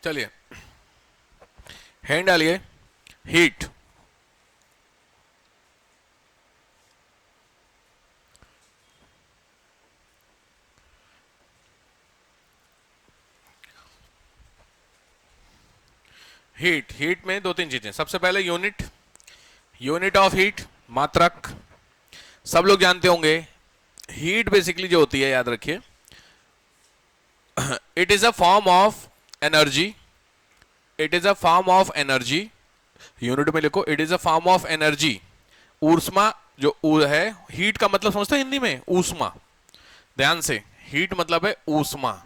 चलिए हैंड डालिए। Heat, heat, heat में दो तीन चीजें। सबसे पहले यूनिट, यूनिट ऑफ हीट, मात्रक। सब लोग जानते होंगे हीट बेसिकली जो होती है, याद रखिए, it is a form of energy. It is a form of energy, unit में लिखो, it is a form of energy. ऊष्मा जो है, हीट का मतलब समझते हैं हिंदी में, ऊष्मा। ध्यान से, हीट मतलब है ऊष्मा,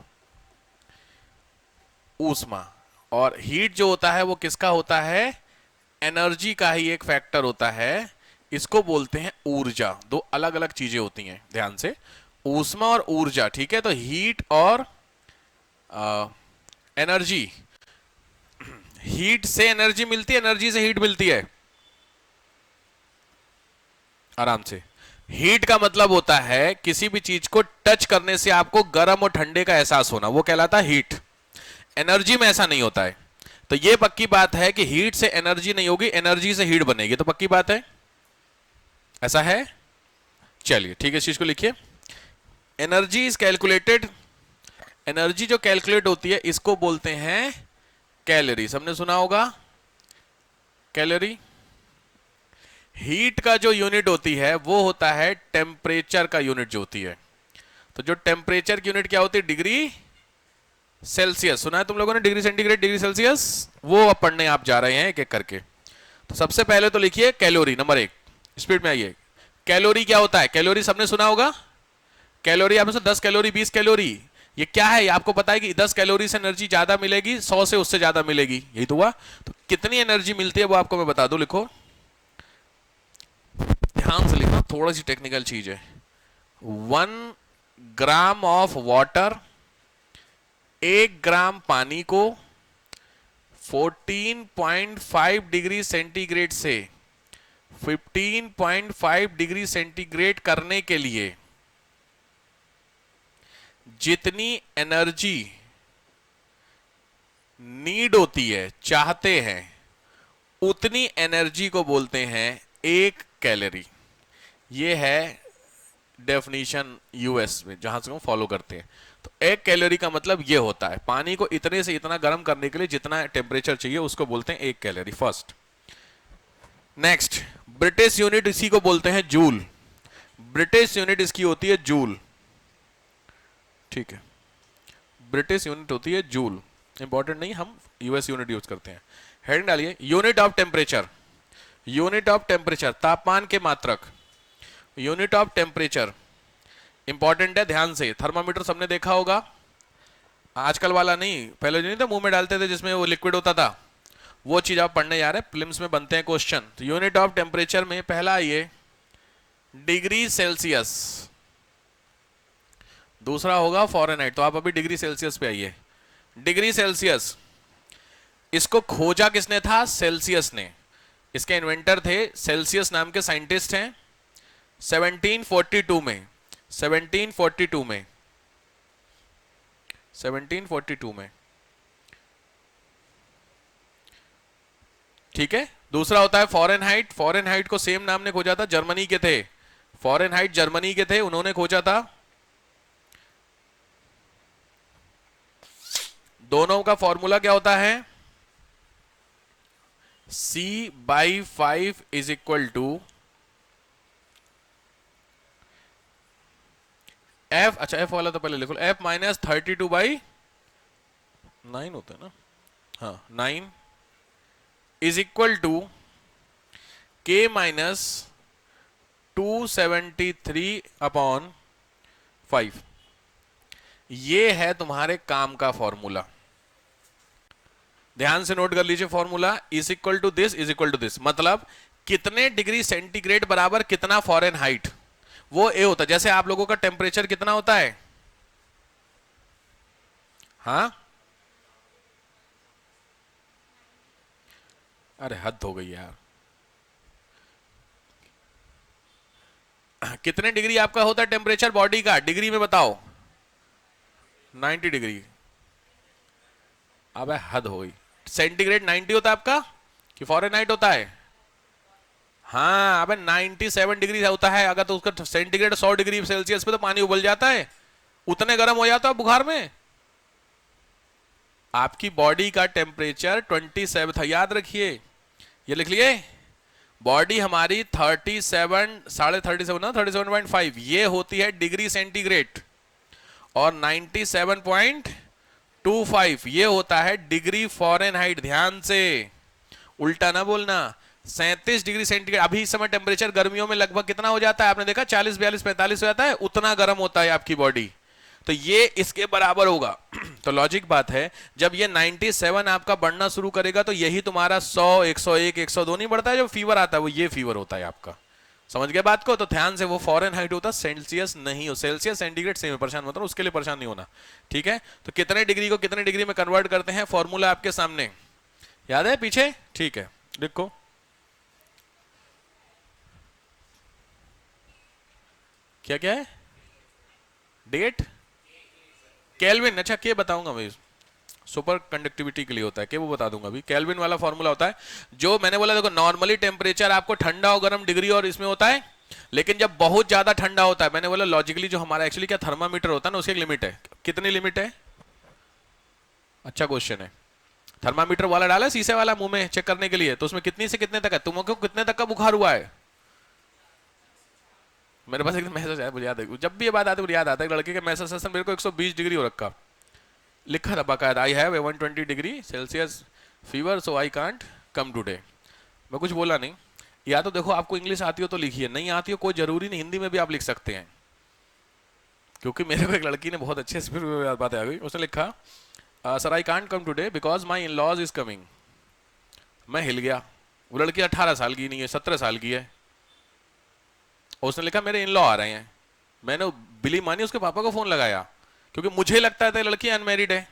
ऊष्मा। और हीट जो होता है वो किसका होता है? एनर्जी का ही एक फैक्टर होता है। इसको बोलते हैं ऊर्जा। दो अलग अलग चीजें होती हैं, ध्यान से, ऊष्मा और ऊर्जा। ठीक है, तो हीट और एनर्जी, हीट से एनर्जी मिलती है, एनर्जी से हीट मिलती है। आराम से, हीट का मतलब होता है किसी भी चीज को टच करने से आपको गर्म और ठंडे का एहसास होना, वो कहलाता है हीट। एनर्जी में ऐसा नहीं होता है। तो ये पक्की बात है कि हीट से एनर्जी नहीं होगी, एनर्जी से हीट बनेगी, तो पक्की बात है, ऐसा है। चलिए ठीक है, इस चीज को लिखिए। एनर्जी इज कैलकुलेटेड, एनर्जी जो कैलकुलेट होती है इसको बोलते हैं कैलोरी। सबने सुना होगा कैलोरी। हीट का जो यूनिट होती है वो होता है टेम्परेचर का यूनिट जो होती है। तो जो टेम्परेचर की यूनिट क्या होती है? Degree Celsius. सुना है तुम लोगों ने डिग्री सेंटीग्रेड, डिग्री सेल्सियस? वो अब पढ़ने आप जा रहे हैं एक एक करके। तो सबसे पहले तो लिखिए कैलोरी, नंबर एक, स्पीड में आइए। कैलोरी क्या होता है? कैलोरी सबने सुना होगा। कैलोरी आप में से 10 कैलोरी, 20 कैलोरी, ये क्या है? आपको पता है कि 10 कैलोरी से एनर्जी ज्यादा मिलेगी, 100 से उससे ज्यादा मिलेगी, यही तो हुआ। तो कितनी एनर्जी मिलती है वो आपको मैं बता दूं, लिखो, ध्यान से लिखना, थोड़ा सी टेक्निकल चीज है। 1 ग्राम ऑफ वाटर, 1 ग्राम पानी को 14.5 डिग्री सेंटीग्रेड से 15.5 डिग्री सेंटीग्रेड करने के लिए जितनी एनर्जी नीड होती है, चाहते हैं, उतनी एनर्जी को बोलते हैं 1 कैलोरी। ये है डेफिनेशन यूएस में, जहां से हम फॉलो करते हैं। तो 1 कैलोरी का मतलब ये होता है पानी को इतने से इतना गर्म करने के लिए जितना टेम्परेचर चाहिए उसको बोलते हैं 1 calorie. First. Next, British unit इसी को बोलते हैं जूल। ब्रिटिश यूनिट इसकी होती है जूल। ठीक है, ब्रिटिश यूनिट होती है जूल, इंपॉर्टेंट नहीं, हम यूएस यूनिट यूज करते हैं। हेडिंग डालिए, unit of temperature. Unit of temperature, तापमान के मात्रक। यूनिट ऑफ टेम्परेचर इंपॉर्टेंट है, ध्यान से। थर्मामीटर सबने देखा होगा, आजकल वाला नहीं, पहले जो नहीं था मुंह में डालते थे जिसमें वो लिक्विड होता था, वो चीज आप पढ़ने जा रहे हैं, प्रीलिम्स में बनते हैं क्वेश्चन। तो यूनिट ऑफ टेम्परेचर में पहला ये डिग्री सेल्सियस, दूसरा होगा फॉरेनहाइट। तो आप अभी डिग्री सेल्सियस पे आइए। डिग्री सेल्सियस, इसको खोजा किसने था? सेल्सियस ने। इसके इन्वेंटर थे, सेल्सियस नाम के साइंटिस्ट हैं। 1742 में, 1742 में, 1742 में। ठीक है, दूसरा होता है फॉरेनहाइट। फॉरेनहाइट को सेम नाम ने खोजा था, जर्मनी के थे। फॉरेनहाइट जर्मनी के थे, उन्होंने खोजा था। दोनों का फॉर्मूला क्या होता है? C/5 is equal to F। अच्छा, F वाला तो पहले लिखो, F माइनस 32/9 होता है ना, हाँ 9 is equal to K minus 273/5। ये है तुम्हारे काम का फॉर्मूला, ध्यान से नोट कर लीजिए। Formula is equal to this, is equal to this, मतलब कितने डिग्री सेंटीग्रेड बराबर कितना फॉरेनहाइट, वो ए होता है। जैसे आप लोगों का टेम्परेचर कितना होता है? हाँ, अरे हद हो गई यार, कितने डिग्री आपका होता है टेम्परेचर बॉडी का? डिग्री में बताओ। 90 डिग्री। अबे हद हो गई। सेंटीग्रेड 90 होता है आपका कि फॉरेनहाइट होता है? हाँ अबे 97 डिग्री होता है। अगर तो उसका सेंटीग्रेड 100 डिग्री सेल्सियस पे तो पानी उबल जाता है, उतने गर्म हो जाता है बुखार में। आपकी बॉडी का टेम्परेचर 27 था, याद रखिए, ये लिख लिए। बॉडी हमारी 37 साढ़े 37 ना 37.5 ये होती है डिग्री सेंटीग्रेड, और 97.25 ये होता है डिग्री फॉरेनहाइट। ध्यान से उल्टा ना बोलना। 37 डिग्री सेंटीग्रेड अभी इस समय टेम्परेचर गर्मियों में लगभग कितना हो जाता है आपने देखा? 40 42 45 हो जाता है, उतना गर्म होता है आपकी बॉडी। तो ये इसके बराबर होगा। तो लॉजिक बात है, जब ये 97 आपका बढ़ना शुरू करेगा तो यही तुम्हारा 100 101 102 नहीं बढ़ता है, जो फीवर आता है वो ये फीवर होता है आपका। समझ गए बात को? तो ध्यान से, वो फॉरेनहाइट होता है, सेल्सियस नहीं हो। सेल्सियस सेंटीग्रेड सेम, परेशान मत हो, उसके लिए परेशान नहीं होना, ठीक है? तो कितने डिग्री को कितने डिग्री में कन्वर्ट करते हैं, फॉर्मूला आपके सामने याद है पीछे? ठीक है, देखो क्या क्या है। डेट केल्विन, अच्छा के बताऊंगा मैं, सुपर कंडक्टिविटी के लिए होता है कि वो बता दूंगा अभी। केल्विन वाला फॉर्मूला होता है, जो मैंने बोला देखो, नॉर्मली टेम्परेचर आपको ठंडा और गर्म डिग्री और इसमें होता है, लेकिन जब बहुत ज्यादा ठंडा होता है, मैंने बोला लॉजिकली जो हमारा एक्चुअली क्या थर्मामीटर होता है ना, उसकी एक लिमिट है। कितनी लिमिट है? अच्छा क्वेश्चन है। थर्मामीटर वाला डाला शीशे वाला मुंह में चेक करने के लिए, तो उसमें कितनी से कितने तक है? तुमको कितने तक का बुखार हुआ है? मेरे पास एक मैसेज आया, मुझे याद है, जब भी ये बात आती है मुझे याद आता है, लड़के के मैसेज सेशन मेरे को 120 डिग्री हो रखा, लिखा था बाकायदा, I have 120 degree Celsius fever so I can't come today. मैं कुछ बोला नहीं। या तो देखो आपको इंग्लिश आती हो तो लिखिए, नहीं आती हो कोई जरूरी नहीं, हिंदी में भी आप लिख सकते हैं। क्योंकि मेरे को एक लड़की ने बहुत अच्छे से फिर बात आ गई, उसने लिखा sir I can't come today because my in laws is coming. मैं हिल गया। वो लड़की 18 साल की नहीं है, 17 साल की है। उसने लिखा मेरे इन लॉ आ रहे हैं। मैंने बिली मानी, उसके पापा को फोन लगाया, क्योंकि मुझे लगता है लड़की अनमैरिड है।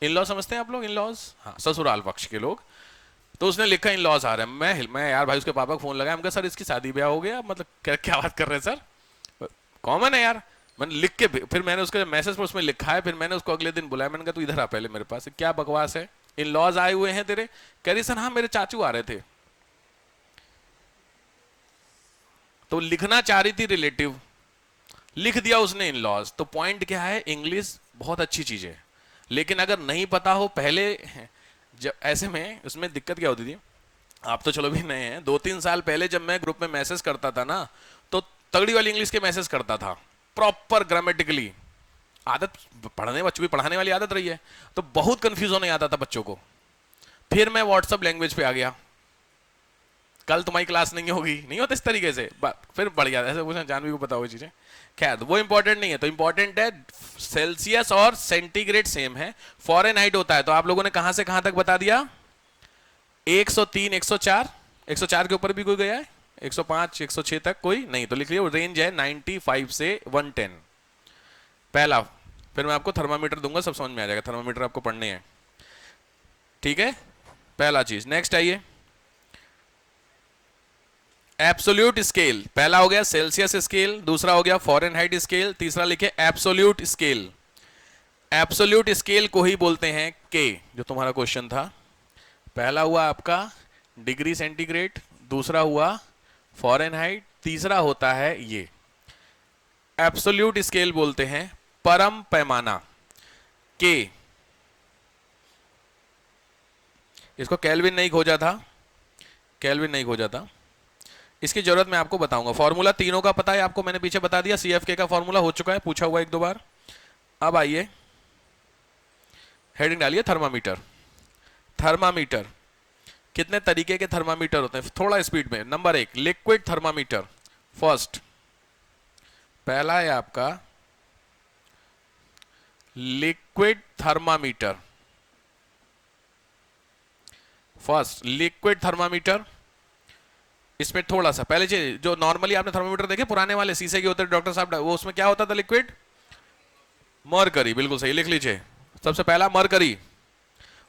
इन लॉ समझते हैं आप लोग? इन लॉज, हाँ, ससुराल पक्ष के लोग। तो उसने लिखा इन लॉज आ रहे हैं। मैं यार भाई उसके पापा को फोन लगाया, सर इसकी शादी ब्याह हो गया, मतलब क्या बात कर रहे हैं सर, कॉमन है यार। मैंने लिख के फिर मैंने उसके मैसेज पर उसमें लिखा है, फिर मैंने उसको अगले दिन बुलाया, मैंने कहा तू इधर आ पहले मेरे पास, क्या बकवास है, इन लॉज आए हुए हैं तेरे? कह रही सर हाँ मेरे चाचू आ रहे थे। तो लिखना चाह रही थी रिलेटिव, लिख दिया उसने इन लॉज। तो पॉइंट क्या है, इंग्लिश बहुत अच्छी चीज है, लेकिन अगर नहीं पता हो पहले, जब ऐसे में उसमें दिक्कत क्या होती थी, आप तो चलो भी नए हैं, 2-3 साल पहले जब मैं ग्रुप में मैसेज करता था ना, तो तगड़ी वाली इंग्लिश के मैसेज करता था, प्रॉपर ग्रामेटिकली। आदत पढ़ने, बच्चों की पढ़ाने वाली आदत रही है, तो बहुत कंफ्यूज होने आता था बच्चों को। फिर मैं व्हाट्सएप लैंग्वेज पे आ गया, कल तुम्हारी क्लास नहीं होगी, नहीं होता इस तरीके से, फिर बढ़ गया ऐसे पूछना, जानवी को पता होगी चीजें। खैर वो इंपॉर्टेंट नहीं है, तो इंपॉर्टेंट है सेल्सियस और सेंटीग्रेड सेम है, फॉरेनहाइट होता है। तो आप लोगों ने कहां से कहां तक बता दिया? 103 104, 104 के ऊपर भी कोई गया है? 105 106 तक कोई नहीं? तो लिख लिया रेंज है 95 से 110 पहला। फिर मैं आपको थर्मामीटर दूंगा, सब समझ में आ जाएगा, थर्मामीटर आपको पढ़ने हैं, ठीक है? पहला चीज। नेक्स्ट आइए, एब्सोल्यूट स्केल। पहला हो गया सेल्सियस स्केल, दूसरा हो गया फॉरेनहाइट स्केल, तीसरा लिखे एब्सोल्यूट स्केल। एब्सोल्यूट स्केल को ही बोलते हैं के, जो तुम्हारा क्वेश्चन था। पहला हुआ आपका डिग्री सेंटीग्रेड, दूसरा हुआ फॉरेनहाइट, तीसरा होता है ये एब्सोल्यूट स्केल बोलते हैं, परम पैमाना के। इसको केल्विन नहीं खोजा था, केल्विन नहीं खोजा था, इसकी जरूरत मैं आपको बताऊंगा। फॉर्मूला तीनों का पता है आपको, मैंने पीछे बता दिया, सीएफके का फॉर्मूला हो चुका है, पूछा हुआ 1-2 बार। अब आइए हेडिंग डालिए थर्मामीटर। थर्मामीटर, कितने तरीके के थर्मामीटर होते हैं, थोड़ा स्पीड में। नंबर 1 लिक्विड थर्मामीटर, फर्स्ट, पहला है आपका liquid thermometer, first liquid thermometer. इसमें थोड़ा सा पहले चीज, जो नॉर्मली आपने थर्मामीटर देखे पुराने वाले शीशे के होते हैं डॉक्टर साहब, वो उसमें क्या होता था? लिक्विड मरकरी, बिल्कुल सही, लिख लीजिए। सबसे पहला मरकरी,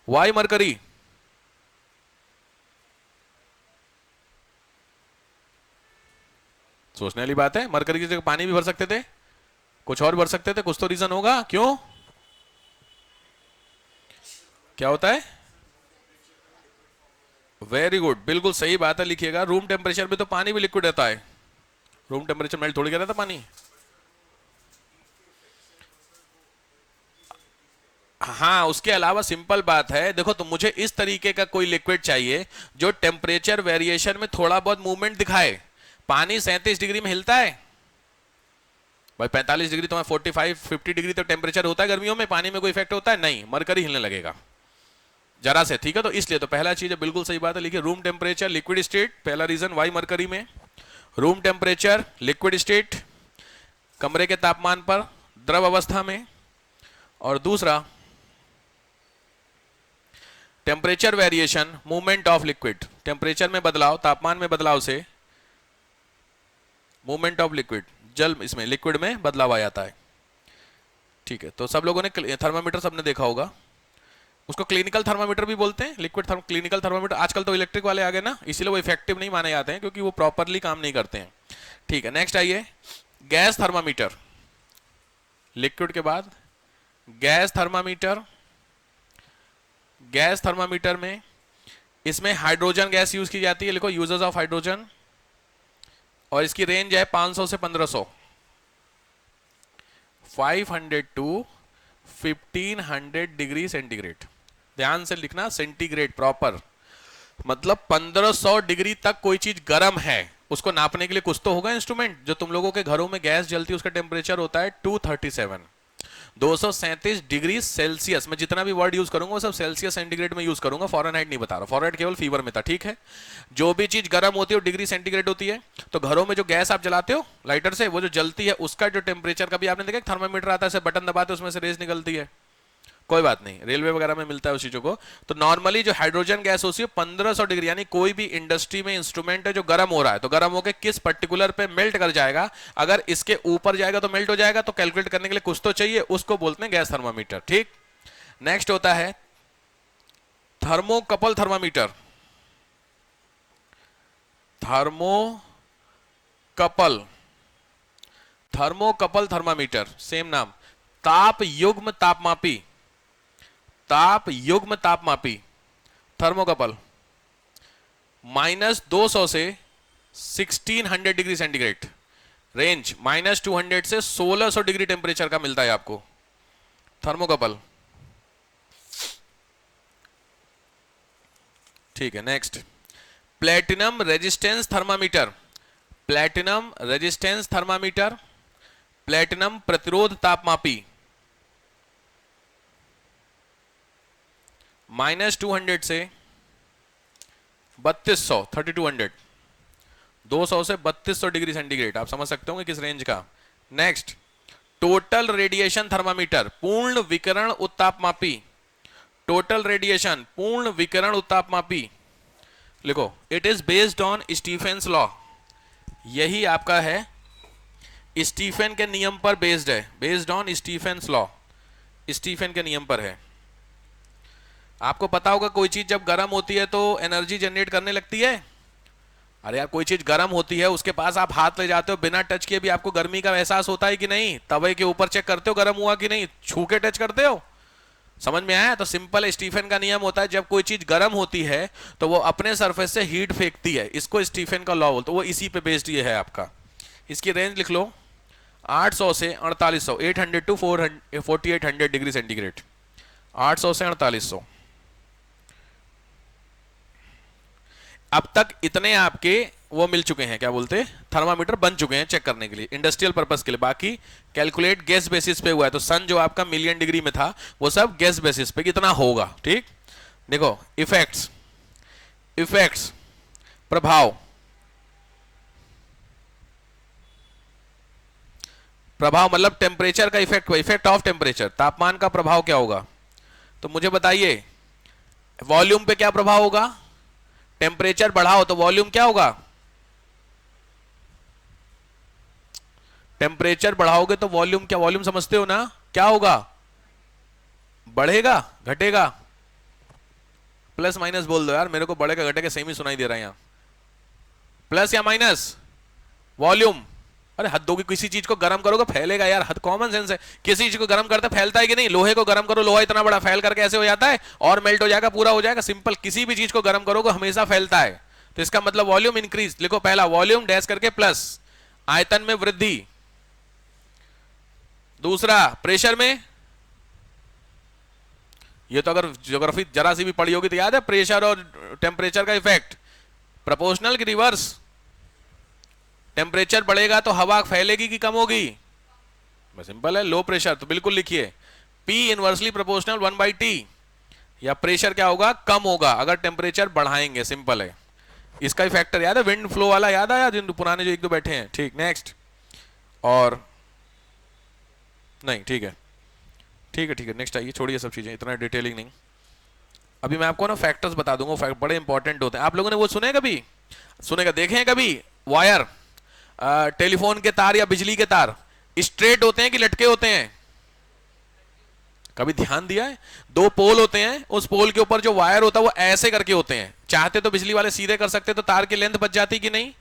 वाई मरकरी, सोचने वाली बात है। मरकरी की जगह पानी भी भर सकते थे, कुछ और भर सकते थे, कुछ तो रीजन होगा, क्यों? क्या होता है? वेरी गुड, बिल्कुल सही बात है, लिखिएगा। रूम टेम्परेचर में तो पानी भी लिक्विड रहता है, रूम टेम्परेचर मेल्ट थोड़ी कर रहता पानी। हाँ, उसके अलावा सिंपल बात है, देखो तो मुझे इस तरीके का कोई लिक्विड चाहिए जो टेम्परेचर वेरिएशन में थोड़ा बहुत मूवमेंट दिखाए। पानी 37 डिग्री में हिलता है भाई, 45 डिग्री तो 45-50 डिग्री तो टेम्परेचर होता है गर्मियों में, पानी में कोई इफेक्ट होता है नहीं, मरकरी हिलने लगेगा जरा से, ठीक है। तो इसलिए तो पहला चीज है, बिल्कुल सही बात है, लिखिए रूम टेम्परेचर लिक्विड स्टेट, पहला रीजन वाई मरकरी में। रूम टेम्परेचर लिक्विड स्टेट, कमरे के तापमान पर द्रव अवस्था में। और दूसरा temperature variation movement of liquid, temperature में बदलाव, तापमान में बदलाव से मूवमेंट ऑफ लिक्विड, जल इसमें लिक्विड में बदलाव आ जाता है, ठीक है। तो सब लोगों ने थर्मामीटर सबने देखा होगा, उसको क्लिनिकल थर्मामीटर भी बोलते हैं, लिक्विड क्लिनिकल थर्मामीटर। आजकल तो इलेक्ट्रिक वाले आ गए ना, इसीलिए वो इफेक्टिव नहीं माने जाते हैं क्योंकि वो प्रॉपरली काम नहीं करते हैं, ठीक है। नेक्स्ट आइए, गैस थर्मामीटर, लिक्विड के बाद गैस थर्मामीटर। गैस थर्मामीटर में इसमें हाइड्रोजन गैस यूज की जाती है, लिखो यूजेस ऑफ हाइड्रोजन, और इसकी रेंज है 500 से 1500, 500 टू 1500 डिग्री सेंटीग्रेड। ध्यान से लिखना, सेंटीग्रेड प्रॉपर, मतलब 1500 डिग्री तक कोई चीज गर्म है उसको नापने के लिए कुछ तो होगा इंस्ट्रूमेंट। जो तुम लोगों के घरों में गैस जलती है उसका टेम्परेचर होता है 237, 237 डिग्री सेल्सियस। मैं जितना भी वर्ड यूज करूंगा वो सब सेल्सियस सेंटीग्रेड में यूज करूंगा, फॉरेनहाइट नहीं बता रहा, फॉरेनहाइट केवल फीवर में था, ठीक है। जो भी चीज गर्म होती है वो डिग्री सेंटीग्रेड होती है। तो घरों में जो गैस आप जलाते हो लाइटर से, वो जो जलती है उसका जो टेम्परेचर, कभी आपने देखा थर्मामीटर आता है, बटन दबाते उसमें से रेस निकलती है, कोई बात नहीं, रेलवे वगैरह में मिलता है उस चीजों को। तो नॉर्मली जो हाइड्रोजन गैस होती है 1500 डिग्री, यानी कोई भी इंडस्ट्री में इंस्ट्रूमेंट है जो गर्म हो रहा है, तो गर्म होकर किस पर्टिकुलर पे मेल्ट कर जाएगा, अगर इसके ऊपर जाएगा तो मेल्ट हो जाएगा, तो कैलकुलेट करने के लिए कुछ तो चाहिए, उसको बोलते हैं गैस थर्मामीटर, ठीक। नेक्स्ट होता है thermocouple thermometer, thermocouple, thermocouple thermometer, same नाम, ताप युग्म तापमापी, ताप युग्म तापमापी, थर्मोकपल, -200 से 1600 डिग्री सेंटीग्रेड, रेंज -200 से 1600 डिग्री टेम्परेचर का मिलता है आपको थर्मोकपल, ठीक है। Next platinum resistance thermometer, platinum resistance thermometer, platinum प्रतिरोध तापमापी, -200 से 3200, 3200, 200 से 3200 डिग्री सेंटीग्रेड, आप समझ सकते होंगे किस रेंज का। नेक्स्ट टोटल रेडिएशन थर्मामीटर, पूर्ण विकिरण उत्तापमापी, टोटल रेडिएशन पूर्ण विकिरण उत्तापमापी, लिखो it is based on Stephen's law, यही आपका है स्टीफेन के नियम पर बेस्ड है, based on Stephen's law, Stephen के नियम पर है। आपको पता होगा कोई चीज जब गर्म होती है तो एनर्जी जनरेट करने लगती है। अरे यार कोई चीज गर्म होती है उसके पास आप हाथ ले जाते हो, बिना टच किए भी आपको गर्मी का एहसास होता है कि नहीं, तवे के ऊपर चेक करते हो गर्म हुआ कि नहीं, छू के टच करते हो, समझ में आया। तो सिंपल स्टीफन का नियम होता है, जब कोई चीज गर्म होती है तो वो अपने सरफेस से हीट फेंकती है, इसको स्टीफन का लॉ बोलते, वो इसी पे बेस्ड ये है आपका। इसकी रेंज लिख लो 800 से 4800, 800 टू 4800 डिग्री सेंटीग्रेड, 800 से 4800। अब तक इतने आपके वो मिल चुके हैं, क्या बोलते हैं, थर्मामीटर बन चुके हैं चेक करने के लिए, इंडस्ट्रियल पर्पस के लिए। बाकी कैलकुलेट गैस बेसिस पे हुआ है, तो सन जो आपका मिलियन डिग्री में था वो सब गैस बेसिस पे कितना होगा, ठीक। देखो इफेक्ट्स, इफेक्ट्स प्रभाव, प्रभाव मतलब टेम्परेचर का इफेक्ट, इफेक्ट ऑफ टेम्परेचर, तापमान का प्रभाव क्या होगा। तो मुझे बताइए वॉल्यूम पे क्या प्रभाव होगा, टेम्परेचर बढ़ाओ तो वॉल्यूम क्या होगा, टेम्परेचर बढ़ाओगे तो वॉल्यूम, क्या वॉल्यूम समझते हो ना, क्या होगा, बढ़ेगा घटेगा, प्लस माइनस बोल दो यार, मेरे को बढ़ेगा घटेगा सेम ही सुनाई दे रहा है यहां, प्लस या माइनस, वॉल्यूम अरे हद होगी, किसी चीज को गर्म करोगे फैलेगा यार, हद कॉमन सेंस है। किसी चीज को गर्म करते फैलता है कि नहीं? लोहे को गर्म करो, लोहा इतना बड़ा फैल करके ऐसे हो जाता है और मेल्ट हो जाएगा, पूरा हो जाएगा, सिंपल। किसी भी चीज को गर्म करोगे हमेशा फैलता है। तो इसका मतलब वॉल्यूम इंक्रीज। लिखो पहला वॉल्यूम डैश करके प्लस आयतन में वृद्धि, दूसरा प्रेशर में, ये तो अगर ज्योग्राफी जरा सी भी पढ़ी होगी तो याद है, प्रेशर और टेम्परेचर का इफेक्ट प्रोपोर्शनल की रिवर्स। टेम्परेचर बढ़ेगा तो हवा फैलेगी कि कम होगी? सिंपल है, लो प्रेशर तो बिल्कुल लिखिए P इनवर्सली प्रोपोर्शनल 1/T, या प्रेशर क्या होगा? कम होगा अगर टेम्परेचर बढ़ाएंगे, सिंपल है। इसका ही फैक्टर याद है, विंड फ्लो वाला याद आया जिन पुराने जो एक दो बैठे हैं? ठीक, नेक्स्ट। और नहीं, ठीक है ठीक है ठीक है, नेक्स्ट आइए, छोड़िए सब चीजें, इतना डिटेलिंग नहीं। अभी मैं आपको ना फैक्टर्स बता दूंगा, बड़े इंपॉर्टेंट होते हैं। आप लोगों ने वो सुने कभी? सुनेगा, देखे हैं कभी? वायर, टेलीफोन के तार या बिजली के तार स्ट्रेट होते हैं कि लटके होते हैं? कभी ध्यान दिया है? दो पोल होते हैं, उस पोल के ऊपर जो वायर होता है वो ऐसे करके होते हैं। चाहते तो बिजली वाले सीधे कर सकते, तो तार की लेंथ बच जाती कि नहीं?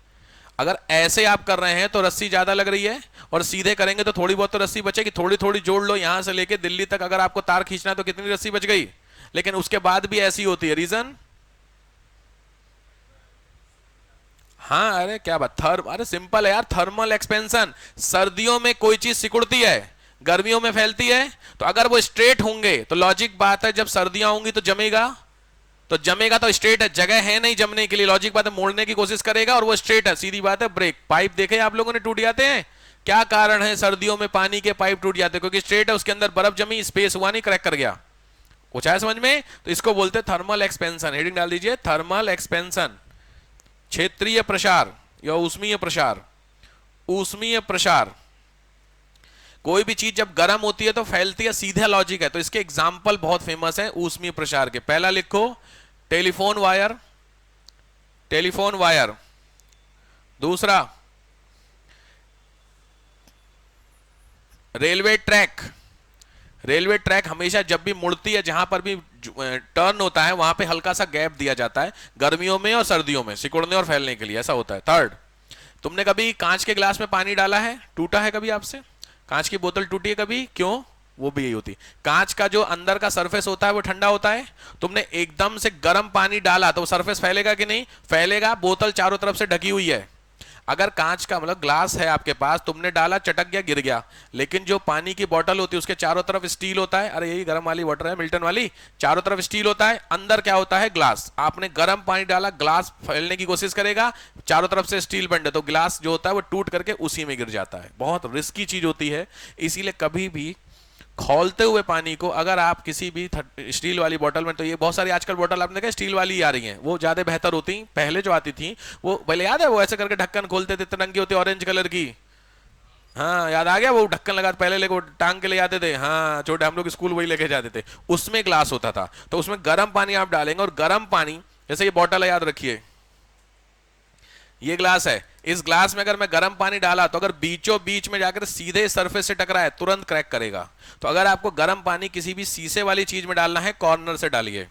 अगर ऐसे आप कर रहे हैं तो रस्सी ज्यादा लग रही है, और सीधे करेंगे तो थोड़ी बहुत तो रस्सी बचेगी। थोड़ी थोड़ी जोड़ लो, यहां से लेके दिल्ली तक अगर आपको तार खींचना है तो कितनी रस्सी बच गई? लेकिन उसके बाद भी ऐसी होती है, रीजन? हाँ, अरे क्या बात, अरे सिंपल है यार, थर्मल एक्सपेंशन। सर्दियों में कोई चीज सिकुड़ती है, गर्मियों में फैलती है। तो अगर वो स्ट्रेट होंगे तो लॉजिक बात है, जब सर्दियां होंगी तो जमेगा, तो जमेगा तो स्ट्रेट है, जगह है नहीं जमने के लिए, लॉजिक बात है, मोड़ने की कोशिश करेगा और वो स्ट्रेट है, सीधी बात है। ब्रेक पाइप देखे आप लोगों ने टूट जाते हैं, क्या कारण है सर्दियों में पानी के पाइप टूट जाते हैं? क्योंकि स्ट्रेट है, उसके अंदर बर्फ जमी, स्पेस हुआ नहीं, क्रैक कर गया। कुछ आया समझ में? तो इसको बोलते हैं थर्मल एक्सपेंशन। हेडिंग डाल दीजिए, थर्मल एक्सपेंशन। क्षेत्रीय प्रसार या ऊष्मीय प्रसार। ऊष्मीय प्रसार, कोई भी चीज जब गर्म होती है तो फैलती है, सीधा लॉजिक है। तो इसके एग्जाम्पल बहुत फेमस है ऊष्मीय प्रसार के। पहला लिखो टेलीफोन वायर, टेलीफोन वायर। दूसरा रेलवे ट्रैक। रेलवे ट्रैक हमेशा जब भी मुड़ती है, जहां पर भी टर्न होता है वहां पे हल्का सा गैप दिया जाता है, गर्मियों में और सर्दियों में सिकुड़ने और फैलने के लिए, ऐसा होता है। थर्ड, तुमने कभी कांच के गिलास में पानी डाला है, टूटा है कभी आपसे? कांच की बोतल टूटी है कभी? क्यों? वो भी यही होती। कांच का जो अंदर का सरफेस होता है वो ठंडा होता है, तुमने एकदम से गर्म पानी डाला तो वो सरफेस फैलेगा कि नहीं? फैलेगा। बोतल चारों तरफ से ढकी हुई है। अगर कांच का मतलब ग्लास है आपके पास, तुमने डाला, चटक गया, गिर गया, लेकिन जो पानी की बोतल होती है उसके चारों तरफ स्टील होता है। अरे यही गर्म वाली वाटर है, मिल्टन वाली, चारों तरफ स्टील होता है, अंदर क्या होता है? ग्लास। आपने गर्म पानी डाला, ग्लास फैलने की कोशिश करेगा, चारों तरफ से स्टील बंद है, तो ग्लास जो होता है वो टूट करके उसी में गिर जाता है। बहुत रिस्की चीज होती है, इसीलिए कभी भी खौलते हुए पानी को अगर आप किसी भी स्टील वाली बोतल में, तो ये बहुत सारी आजकल बोतल आपने देखा स्टील वाली आ रही हैं, वो ज्यादा बेहतर होती। पहले जो आती थी वो, पहले याद है, वो ऐसे करके ढक्कन खोलते थे, तिरंगी होती, ऑरेंज कलर की। हाँ, याद आ गया, वो ढक्कन लगा पहले लेके टांग के ले जाते थे। हाँ, छोटे हम लोग स्कूल वही लेके जाते थे, उसमें ग्लास होता था। तो उसमें गर्म पानी आप डालेंगे, और गर्म पानी, जैसे ये बोतल है, याद रखिए ये ग्लास है, इस ग्लास में अगर मैं गर्म पानी डाला तो अगर बीचों बीच में जाकर सीधे सरफेस से टकराए तुरंत क्रैक करेगा। तो अगर आपको गर्म पानी किसी भी शीशे वाली चीज में डालना है, कॉर्नर से डालिए।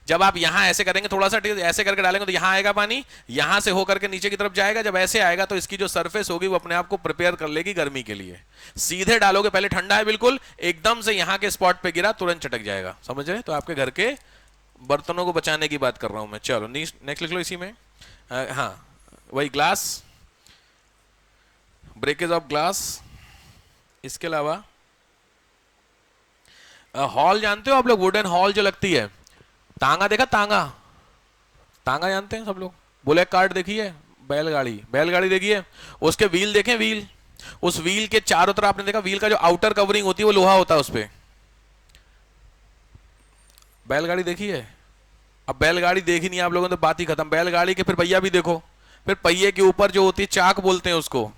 जब आप यहां ऐसे करेंगे, थोड़ा सा ऐसे करके डालेंगे तो यहां आएगा पानी, यहां से होकर के नीचे की तरफ जाएगा। जब ऐसे आएगा तो इसकी जो सरफेस होगी वो अपने आप को प्रिपेयर कर लेगी गर्मी के लिए। सीधे डालोगे, पहले ठंडा है बिल्कुल, एकदम से यहां के स्पॉट पे गिरा, तुरंत चटक जाएगा। समझ रहे? तो आपके घर के बर्तनों को बचाने की बात कर रहा हूं मैं। चलो नेक्स्ट लिख लो इसी में। हाँ, वही ग्लास, ब्रेकेज ऑफ ग्लास। इसके अलावा हॉल जानते हो आप लोग? वुडन हॉल जो लगती है, तांगा देखा? तांगा, तांगा जानते हैं सब लोग? बुलेट कार्ट देखी है? बैलगाड़ी, बैलगाड़ी देखी है? उसके व्हील देखें? व्हील, उस व्हील के चारों तरफ आपने देखा, व्हील का जो आउटर कवरिंग होती है वो लोहा होता है उस पर। बैलगाड़ी देखी है? अब बैलगाड़ी देखी नहीं आप लोगों ने तो बात ही खत्म। बैलगाड़ी के फिर पहिया भी देखो, फिर पहिए के ऊपर जो होती है चाक बोलते हैं उसको।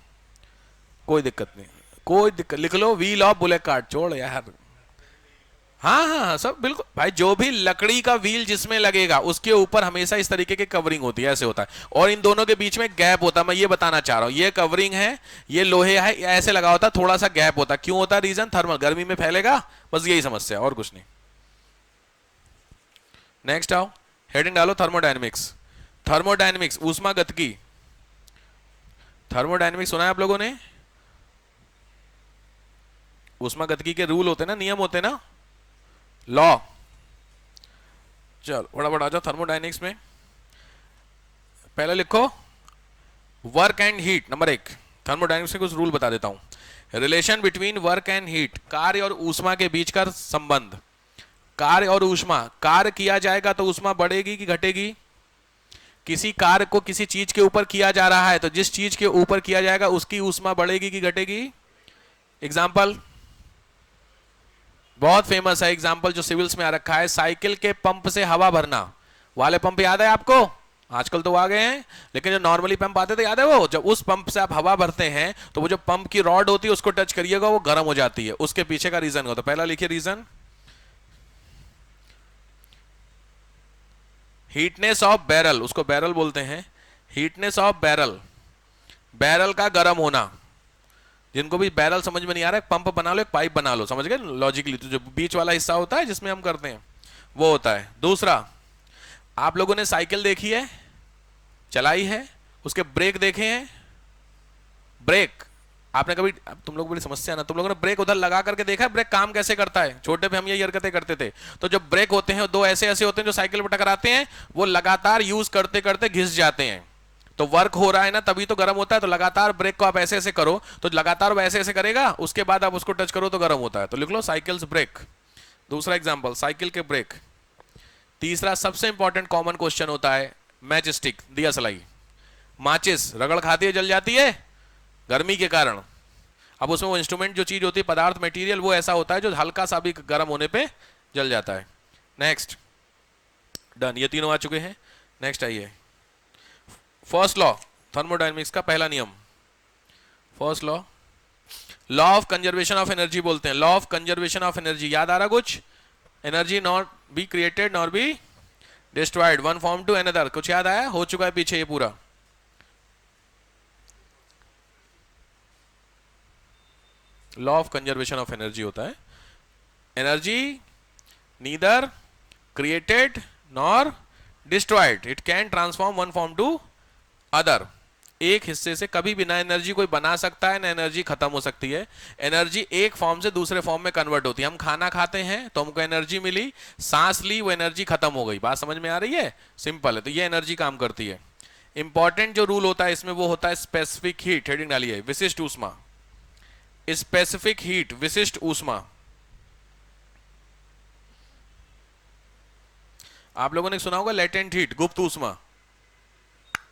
कोई दिक्कत नहीं, कोई दिक्कत, लिख लो व्हील ऑफ बुलेट कार्ट। छोड़ यार, हाँ हाँ हाँ, सब बिल्कुल भाई। जो भी लकड़ी का व्हील जिसमें लगेगा उसके ऊपर हमेशा इस तरीके की कवरिंग होती है, ऐसे होता है, और इन दोनों के बीच में गैप होता है। मैं ये बताना चाह रहा हूं, ये कवरिंग है, ये लोहे है, ऐसे लगा होता, थोड़ा सा गैप होता। क्यों होता? रीजन थर्मल, गर्मी में फैलेगा, बस यही समस्या, और कुछ नहीं। नेक्स्ट आओ, हेडिंग डालो थर्मोडायनेमिक्स। थर्मोडायनेमिक्स, ऊष्मागतिकी। थर्मोडायनेमिक्स सुना है आप लोगों ने? ऊष्मागतिकी के रूल होते हैं ना, नियम होते हैं ना, लॉ। चलो फटाफट आ जाओ थर्मोडायनेमिक्स में। पहले लिखो work and heat. Number 1 thermodynamics के कुछ रूल बता देता हूं। Relation between work and heat, कार्य और ऊष्मा के बीच का संबंध। कार्य और ऊष्मा, कार्य किया जाएगा तो ऊष्मा बढ़ेगी कि घटेगी? किसी कार्य को किसी चीज के ऊपर किया जा रहा है तो जिस चीज के ऊपर किया जाएगा उसकी ऊष्मा बढ़ेगी कि घटेगी? एग्जाम्पल बहुत फेमस है, एग्जाम्पल जो सिविल्स में आ रखा है, साइकिल के पंप से हवा भरना वाले पंप याद है आपको? आजकल तो आ गए हैं, लेकिन जो नॉर्मली पंप आते थे याद है वो? जब उस पंप से आप हवा भरते हैं तो वो जो पंप की रॉड होती है उसको टच करिएगा वो गर्म हो जाती है। उसके पीछे का रीजन होता है, पहला लिखिए रीजन, हीटनेस ऑफ बैरल, उसको बैरल बोलते हैं, हीटनेस ऑफ बैरल, बैरल का गर्म होना। जिनको भी बैरल समझ में नहीं आ रहा है, पंप बना लो, एक पाइप बना लो, समझ गए लॉजिकली? तो जो बीच वाला हिस्सा होता है जिसमें हम करते हैं वो होता है। दूसरा, आप लोगों ने साइकिल देखी है, चलाई है, उसके ब्रेक देखे हैं? ब्रेक आपने कभी, तुम लोग बड़ी समस्या ना, तुम लोगों ने ब्रेक उधर लगा करके देखा है ब्रेक काम कैसे करता है? छोटे पे हम ये हरकतें करते थे। तो जब ब्रेक होते हैं दो ऐसे ऐसे होते हैं जो साइकिल पर टकराते हैं, वो लगातार यूज करते करते घिस जाते हैं। तो वर्क हो रहा है ना, तभी तो गर्म होता है। तो लगातार ब्रेक को आप ऐसे ऐसे करो तो लगातार वो ऐसे ऐसे करेगा, उसके बाद आप उसको टच करो तो गर्म होता है। तो लिख लो साइकिल्स ब्रेक। दूसरा एग्जाम्पल साइकिल के ब्रेक। तीसरा सबसे इंपॉर्टेंट कॉमन क्वेश्चन होता है मैच स्टिक, दिया सलाई। माचिस रगड़ खाती है, जल जाती है गर्मी के कारण। अब उसमें वो इंस्ट्रूमेंट जो चीज होती है, पदार्थ मटेरियल, वो ऐसा होता है जो हल्का सा भी गर्म होने पे जल जाता है। नेक्स्ट, डन, ये तीनों आ चुके हैं। नेक्स्ट आइए, फर्स्ट लॉ थर्मोडायनेमिक्स का पहला नियम, first law, law of conservation of energy बोलते हैं। Law of conservation of energy याद आ रहा कुछ? Energy not be created not be destroyed, one form to another, कुछ याद आया? हो चुका है पीछे ये पूरा। Law of conservation of energy होता है, energy neither created nor destroyed, it can transform one form to other. एक हिस्से से कभी भी ना एनर्जी कोई बना सकता है ना एनर्जी खत्म हो सकती है। एनर्जी एक फॉर्म से दूसरे फॉर्म में कन्वर्ट होती है। हम खाना खाते हैं तो हमको एनर्जी मिली, सांस ली, वो एनर्जी खत्म हो गई। बात समझ में आ रही है? सिंपल है। तो ये एनर्जी काम करती है। इंपॉर्टेंट जो रूल होता है इसमें वो होता है स्पेसिफिक हीट, हेडिंग डालिए, विशिष्ट ऊष्मा। स्पेसिफिक हीट, विशिष्ट ऊष्मा। आप लोगों ने सुना होगा लेटेंट हीट, गुप्त ऊष्मा,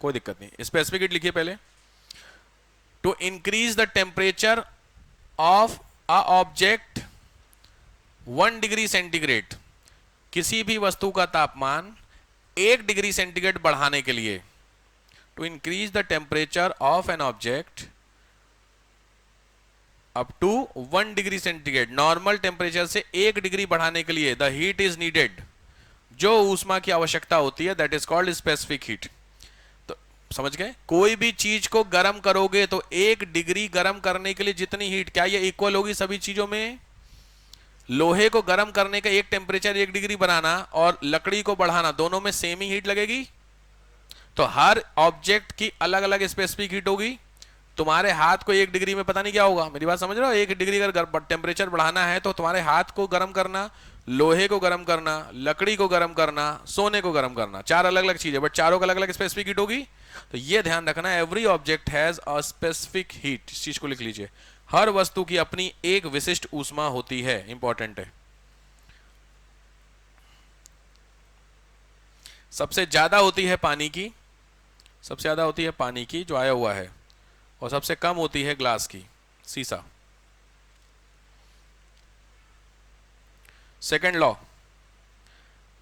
कोई दिक्कत नहीं। स्पेसिफिक हीट लिखिए पहले, to increase the temperature of a object 1 degree centigrade, किसी भी वस्तु का तापमान 1 डिग्री सेंटीग्रेड बढ़ाने के लिए। To increase the temperature of an object up to 1 degree centigrade, normal temperature से 1 डिग्री बढ़ाने के लिए द हीट इज नीडेड, जो ऊष्मा की आवश्यकता होती है, that is called specific heat. तो समझ गए? कोई भी चीज को गर्म करोगे तो 1 डिग्री गर्म करने के लिए जितनी हीट, क्या ये इक्वल होगी सभी चीजों में? लोहे को गर्म करने का एक टेम्परेचर 1 डिग्री बनाना और लकड़ी को बढ़ाना, दोनों में सेम ही हीट लगेगी? तो हर ऑब्जेक्ट की अलग अलग स्पेसिफिक हीट होगी। तुम्हारे हाथ को 1 डिग्री में पता नहीं क्या होगा, मेरी बात समझ रहे हो? 1 डिग्री अगर टेम्परेचर बढ़ाना है तो तुम्हारे हाथ को गर्म करना, लोहे को गर्म करना, लकड़ी को गर्म करना, सोने को गर्म करना, 4 अलग अलग चीजें, बट चारों का अलग अलग स्पेसिफिक हीट होगी। तो ये ध्यान रखना, every object has a specific heat, इस चीज को लिख लीजिए। हर वस्तु की अपनी एक विशिष्ट ऊष्मा होती है, इंपॉर्टेंट है। सबसे ज्यादा होती है पानी की, सबसे ज्यादा होती है पानी की जो आया हुआ है, और सबसे कम होती है ग्लास की, सीसा। Second law,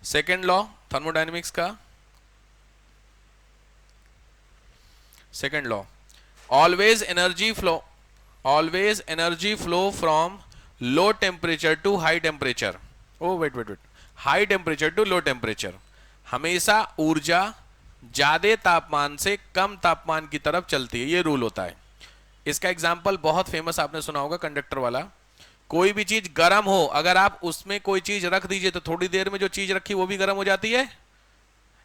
second law thermodynamics का second law, always energy flow from low temperature to high temperature. Oh wait wait wait, high temperature to low temperature. हमेशा ऊर्जा ज्यादा तापमान से कम तापमान की तरफ चलती है, ये रूल होता है। इसका एग्जाम्पल बहुत फेमस आपने सुना होगा, कंडक्टर वाला। कोई भी चीज गर्म हो, अगर आप उसमें कोई चीज रख दीजिए तो थोड़ी देर में जो चीज रखी वो भी गर्म हो जाती है।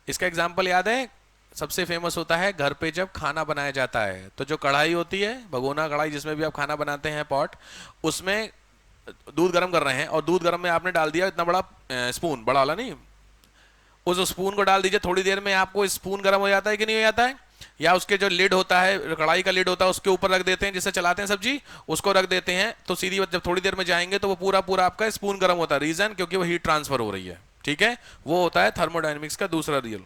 इसका एग्जाम्पल याद है? सबसे फेमस होता है घर पे जब खाना बनाया जाता है तो जो कढ़ाई होती है, भगोना कढ़ाई जिसमें भी आप खाना बनाते हैं, पॉट, उसमें दूध गर्म कर रहे हैं और दूध गर्म में आपने डाल दिया इतना बड़ा स्पून, बड़ा वाला नहीं, उस स्पून को डाल दीजिए, थोड़ी देर में आपको स्पून गर्म हो जाता है कि नहीं हो जाता है? या उसके जो लिड होता है, कढ़ाई का लिड होता है, उसके ऊपर रख देते हैं, जिससे चलाते हैं सब्जी, उसको रख देते हैं, तो सीधी जब थोड़ी देर में जाएंगे तो वो पूरा पूरा आपका स्पून गर्म होता है। रीजन क्योंकि वो हीट ट्रांसफर हो रही है, ठीक है? वो होता है थर्मोडायनेमिक्स का दूसरा रियल।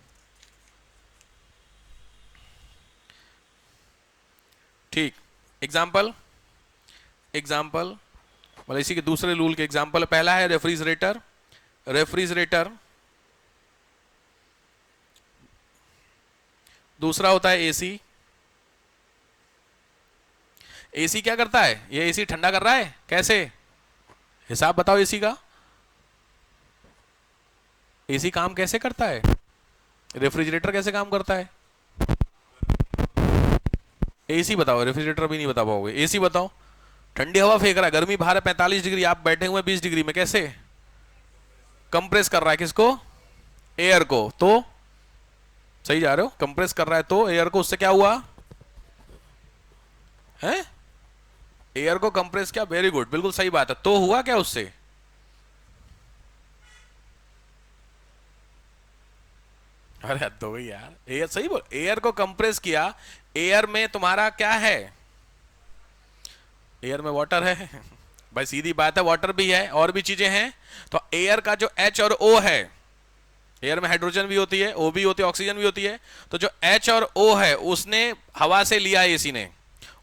ठीक, एग्जाम्पल मतलब इसी के दूसरे रूल के एग्जाम्पल, पहला है रेफ्रिजरेटर। रेफ्रिजरेटर, दूसरा होता है एसी। एसी क्या करता है? ये एसी ठंडा कर रहा है, कैसे? हिसाब बताओ एसी का। एसी काम कैसे करता है? रेफ्रिजरेटर कैसे काम करता है? एसी बताओ, रेफ्रिजरेटर भी नहीं बता पाओगे। एसी बताओ। ठंडी हवा फेंक रहा है, गर्मी बाहर है 45 डिग्री, आप बैठे हुए 20 डिग्री में, कैसे? कंप्रेस कर रहा है किसको? एयर को। तो सही जा रहे हो, कंप्रेस कर रहा है तो एयर को, उससे क्या हुआ है? एयर को कंप्रेस किया, वेरी गुड, बिल्कुल सही बात है। तो हुआ क्या उससे? अरे हद हो गई यार, एयर सही बोल, एयर को कंप्रेस किया। एयर में तुम्हारा क्या है? एयर में वाटर है भाई, सीधी बात है, वाटर भी है और भी चीजें हैं। तो एयर का जो H और O है, एयर में हाइड्रोजन भी होती है, O भी होती है, ऑक्सीजन भी होती है, तो जो H और O है उसने हवा से लिया, एसी ने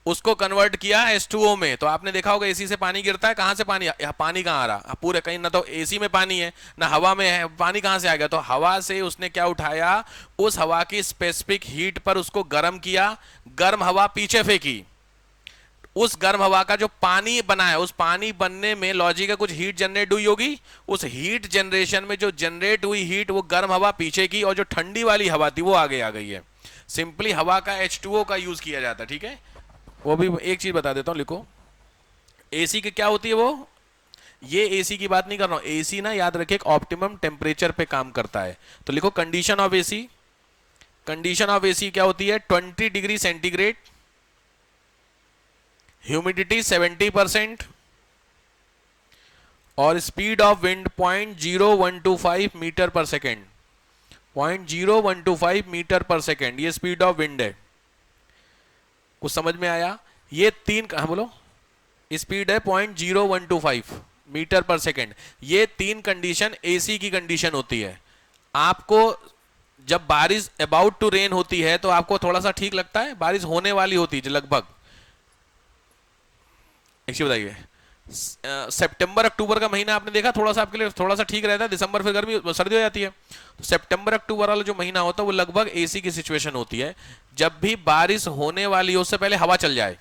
उसको कन्वर्ट किया H2O में। तो आपने देखा होगा एसी से पानी गिरता है, कहां से पानी? पानी कहां आ रहा? पूरे कहीं ना तो एसी में पानी है ना हवा में है, पानी कहां से आ गया? तो हवा से उसने क्या उठाया, उस हवा की स्पेसिफिक हीट पर उसको गर्म किया, गर्म हवा पीछे फेंकी, उस गर्म हवा का जो पानी बना है, उस पानी बनने में लॉजिक है कुछ हीट जनरेट हुई होगी, उस हीट जनरेशन में जो जनरेट हुई हीट वो गर्म हवा पीछे की, और जो ठंडी वाली हवा थी वो आगे आ गई है। सिंपली हवा का H2O का यूज किया जाता है, ठीक है? वो भी एक चीज बता देता हूं, लिखो। एसी की क्या होती है वो, ये एसी की बात नहीं कर रहा हूं, एसी ना याद रखिए एक ऑप्टिमम टेम्परेचर पे काम करता है। तो लिखो condition of AC. Condition of AC क्या होती है? 20 डिग्री सेंटीग्रेड, ह्यूमिडिटी 70% और स्पीड ऑफ विंड 0.0125 मीटर पर सेकेंड। 0.0125 मीटर पर सेकेंड ये स्पीड ऑफ विंड है। कुछ समझ में आया? ये तीन, हाँ बोलो। स्पीड है 0.0125 मीटर पर सेकेंड। ये तीन कंडीशन एसी की कंडीशन होती है। आपको जब बारिश अबाउट टू रेन होती है तो आपको थोड़ा सा ठीक लगता है, बारिश होने वाली होती है लगभग, एक चीज बताइए, सितंबर अक्टूबर का महीना आपने देखा थोड़ा सा आपके लिए थोड़ा सा ठीक रहता है, दिसंबर फिर गर्मी सर्दी हो जाती है। तो सितंबर अक्टूबर वाला जो महीना होता है वो लगभग एसी की सिचुएशन होती है। जब भी बारिश होने वाली हो उससे पहले हवा चल जाए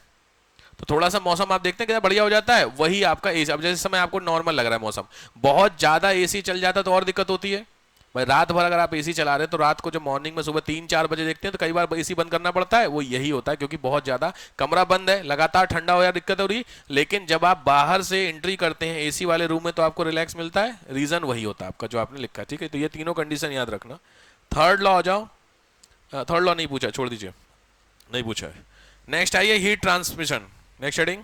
तो थोड़ा सा मौसम आप देखते हैं कितना बढ़िया हो जाता है, वही आपका एसी। अब जैसे समय आपको नॉर्मल लग रहा है मौसम, बहुत ज्यादा एसी चल जाता है तो और दिक्कत होती है भाई। रात भर अगर आप एसी चला रहे हैं तो रात को जो मॉर्निंग में सुबह 3-4 बजे देखते हैं तो कई बार एसी बंद करना पड़ता है, वो यही होता है क्योंकि बहुत ज्यादा कमरा बंद है, लगातार ठंडा हो या दिक्कत हो रही। लेकिन जब आप बाहर से एंट्री करते हैं एसी वाले रूम में तो आपको रिलैक्स मिलता है, रीजन वही होता है आपका जो आपने लिखा है, ठीक है? तो ये तीनों कंडीशन याद रखना। थर्ड लॉ आ जाओ। थर्ड लॉ नहीं पूछा, छोड़ दीजिए, नहीं पूछा है। नेक्स्ट आइए heat transmission. Next heading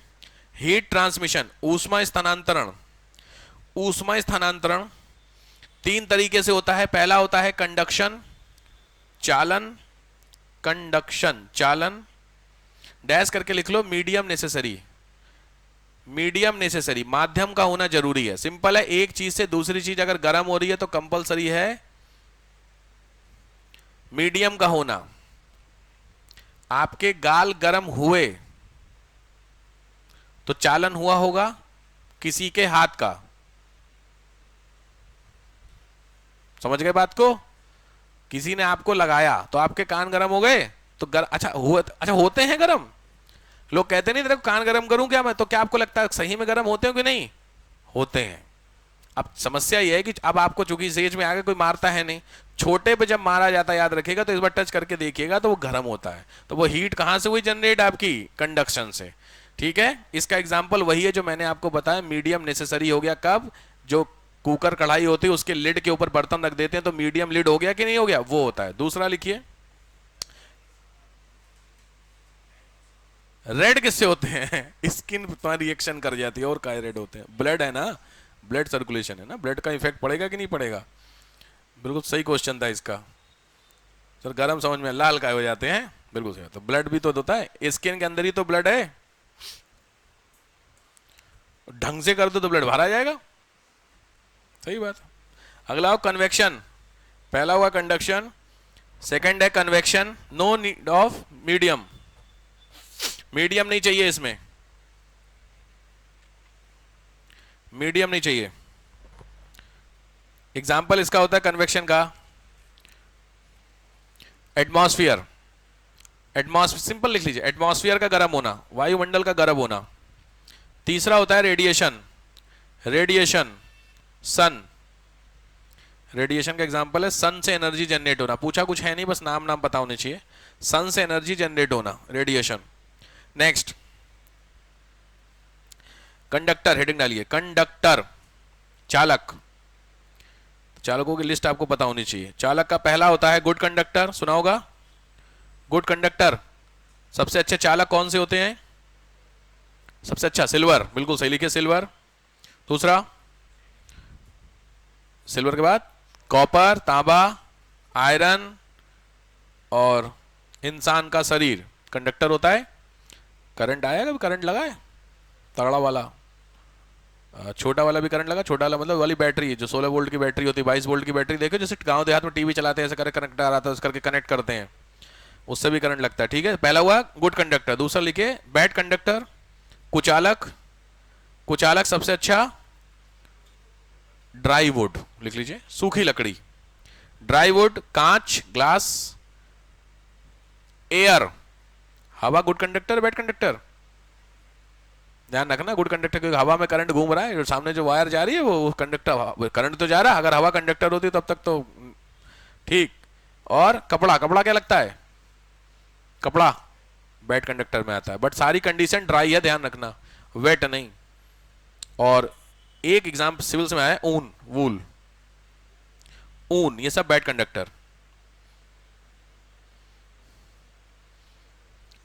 heat transmission, ऊष्मा स्थानांतरण। ऊष्मा स्थानांतरण तीन तरीके से होता है। पहला होता है कंडक्शन, चालन। कंडक्शन, चालन, डैश करके लिख लो, मीडियम नेसेसरी। मीडियम नेसेसरी, माध्यम का होना जरूरी है। सिंपल है, एक चीज से दूसरी चीज अगर गर्म हो रही है तो कंपलसरी है मीडियम का होना। आपके गाल गर्म हुए तो चालन हुआ होगा किसी के हाथ का, समझ गए बात को? किसी ने आपको लगाया तो आपके कान गर्म हो गए तो अच्छा होते हैं गर्म। लोग कहते नहीं तेरे को कान गर्म करूं क्या मैं, तो क्या आपको लगता है सही में गर्म होते हो कि नहीं? होते हैं। अब समस्या यह है कि अब आपको चूंकि सेज में आगे कोई मारता है नहीं, छोटे पे जब मारा जाता है याद रखिएगा तो इस बार टच करके देखिएगा तो वो गर्म होता है। तो वो हीट कहां से हुई जनरेट? आपकी कंडक्शन से, ठीक है? इसका एग्जाम्पल वही है जो मैंने आपको बताया, मीडियम नेसेसरी हो गया कब? जो कुकर कढ़ाई होती है उसके लिड के ऊपर बर्तन रख देते हैं तो मीडियम लिड हो गया कि नहीं हो गया, वो होता है। दूसरा लिखिए रेड किससे होते हैं? स्किन तुम्हारी रिएक्शन कर जाती है, और काय रेड होते हैं? ब्लड है ना, ब्लड सर्कुलेशन है ना, ब्लड का इफेक्ट पड़ेगा कि नहीं पड़ेगा? बिल्कुल सही क्वेश्चन था इसका। सर गर्म समझ में, लाल काय हो जाते हैं, बिल्कुल सही। तो ब्लड भी तो होता है, स्किन के अंदर ही तो ब्लड है, ढंग से कर दो तो ब्लड बाहर आ जाएगा। सही बात। अगला हो कन्वेक्शन। पहला हुआ कंडक्शन, सेकंड है convection. No need of medium, medium नहीं चाहिए इसमें, मीडियम नहीं चाहिए। एग्जाम्पल इसका होता है कन्वेक्शन का, एटमॉस्फेयर। एटमॉस्फेयर सिंपल लिख लीजिए, एटमॉस्फेयर का गर्म होना, वायुमंडल का गर्म होना। तीसरा होता है रेडिएशन, रेडिएशन सन। रेडिएशन का एग्जांपल है सन से एनर्जी जनरेट होना, पूछा कुछ है नहीं, बस नाम नाम पता होने चाहिए। सन से एनर्जी जनरेट होना, रेडिएशन। नेक्स्ट कंडक्टर, हेडिंग डालिए कंडक्टर, चालक। चालकों की लिस्ट आपको पता होनी चाहिए। चालक का पहला होता है गुड कंडक्टर, सुना होगा गुड कंडक्टर। सबसे अच्छे चालक कौन से होते हैं? सबसे अच्छा सिल्वर, बिल्कुल सही लिखिए सिल्वर। दूसरा सिल्वर के बाद कॉपर, तांबा, आयरन और इंसान का शरीर कंडक्टर होता है। करंट आया, कभी करंट लगा है? तगड़ा वाला, छोटा वाला भी करंट लगा? छोटा वाला मतलब वाली बैटरी है जो 16 वोल्ट की बैटरी होती है, 22 वोल्ट की बैटरी, देखो जैसे गांव देहात में टीवी चलाते हैं ऐसे करके कनेक्ट आ रहा था, उस करके कनेक्ट करते हैं, उससे भी करंट लगता है। ठीक है, पहला हुआ गुड कंडक्टर। दूसरा लिखे बैड कंडक्टर, कुचालक। कुचालक सबसे अच्छा ड्राई वुड, लिख लीजिए सूखी लकड़ी, ड्राई वुड, कांच, ग्लास, एयर, हवा गुड कंडक्टर, बैड कंडक्टर। ध्यान रखना गुड कंडक्टर, क्योंकि हवा में करंट घूम रहा है, जो सामने जो वायर जा रही है वो कंडक्टर, करंट तो जा रहा है, अगर हवा कंडक्टर होती तब तक तो ठीक। और कपड़ा, कपड़ा क्या लगता है? कपड़ा बैड कंडक्टर में आता है, बट सारी कंडीशन ड्राई है, ध्यान रखना, वेट नहीं। और एक एग्जाम्पल सिविल में आया ऊन, वूल, ऊन, ये सब bad conductor.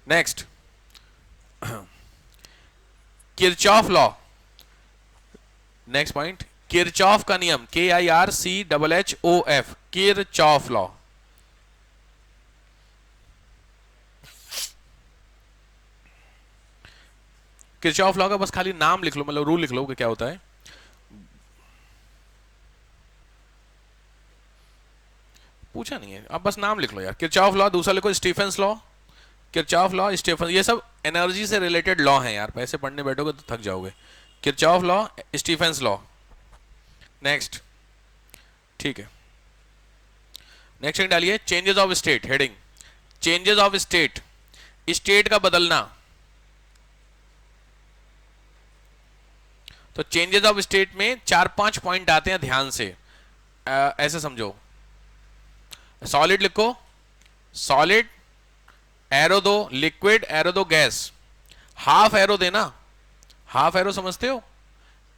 Next Kirchhoff law. Next point Kirchhoff का नियम, KIRCHHOF, Kirchhoff law. Kirchhoff law का बस खाली नाम लिख लो, मतलब रूल लिख लो कि क्या होता है। पूछा नहीं है, अब बस नाम लिख लो यार, किरचॉफ लॉ। दूसरा लिखो Stefan's law, Kirchhoff law, Stefan's, ये सब एनर्जी से रिलेटेड लॉ हैं यार, पैसे पढ़ने बैठोगे तो थक जाओगे। Kirchhoff law, Stephen's law. Next, ठीक है, नेक्स्ट डालिए changes of state, heading changes of state, state का बदलना। तो चेंजेस ऑफ स्टेट में 4-5 पॉइंट आते हैं, ध्यान से ऐसे समझो। सॉलिड लिखो, सॉलिड, एरो दो, लिक्विड, एरो दो, गैस। हाफ एरो देना, हाफ एरो समझते हो?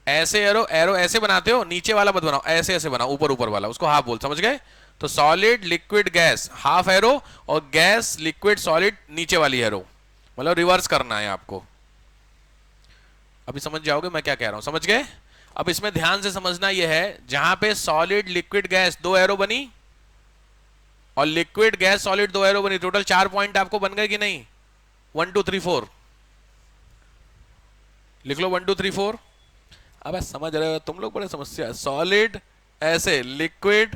ऐसे एरो, एरो ऐसे बनाते हो, नीचे वाला मत बनाओ, ऐसे ऐसे बनाओ, ऊपर ऊपर वाला, उसको हाफ बोल, समझ गए? तो solid, liquid, gas, half arrow, और गैस, लिक्विड, सॉलिड, नीचे वाली एरो, मतलब रिवर्स करना है आपको। अभी समझ जाओगे मैं क्या कह रहा हूं, समझ गए? अब इसमें ध्यान से समझना यह है, जहां पे सॉलिड, लिक्विड, गैस 2 एरो बनी, और लिक्विड, गैस, सॉलिड 2 एरो बनी, टोटल 4 पॉइंट आपको बन गए कि नहीं? 1 2 3 4 लिख लो, 1 2 3 4। अब समझ रहे हो तुम लोग, बड़े समस्या है। सॉलिड ऐसे, लिक्विड,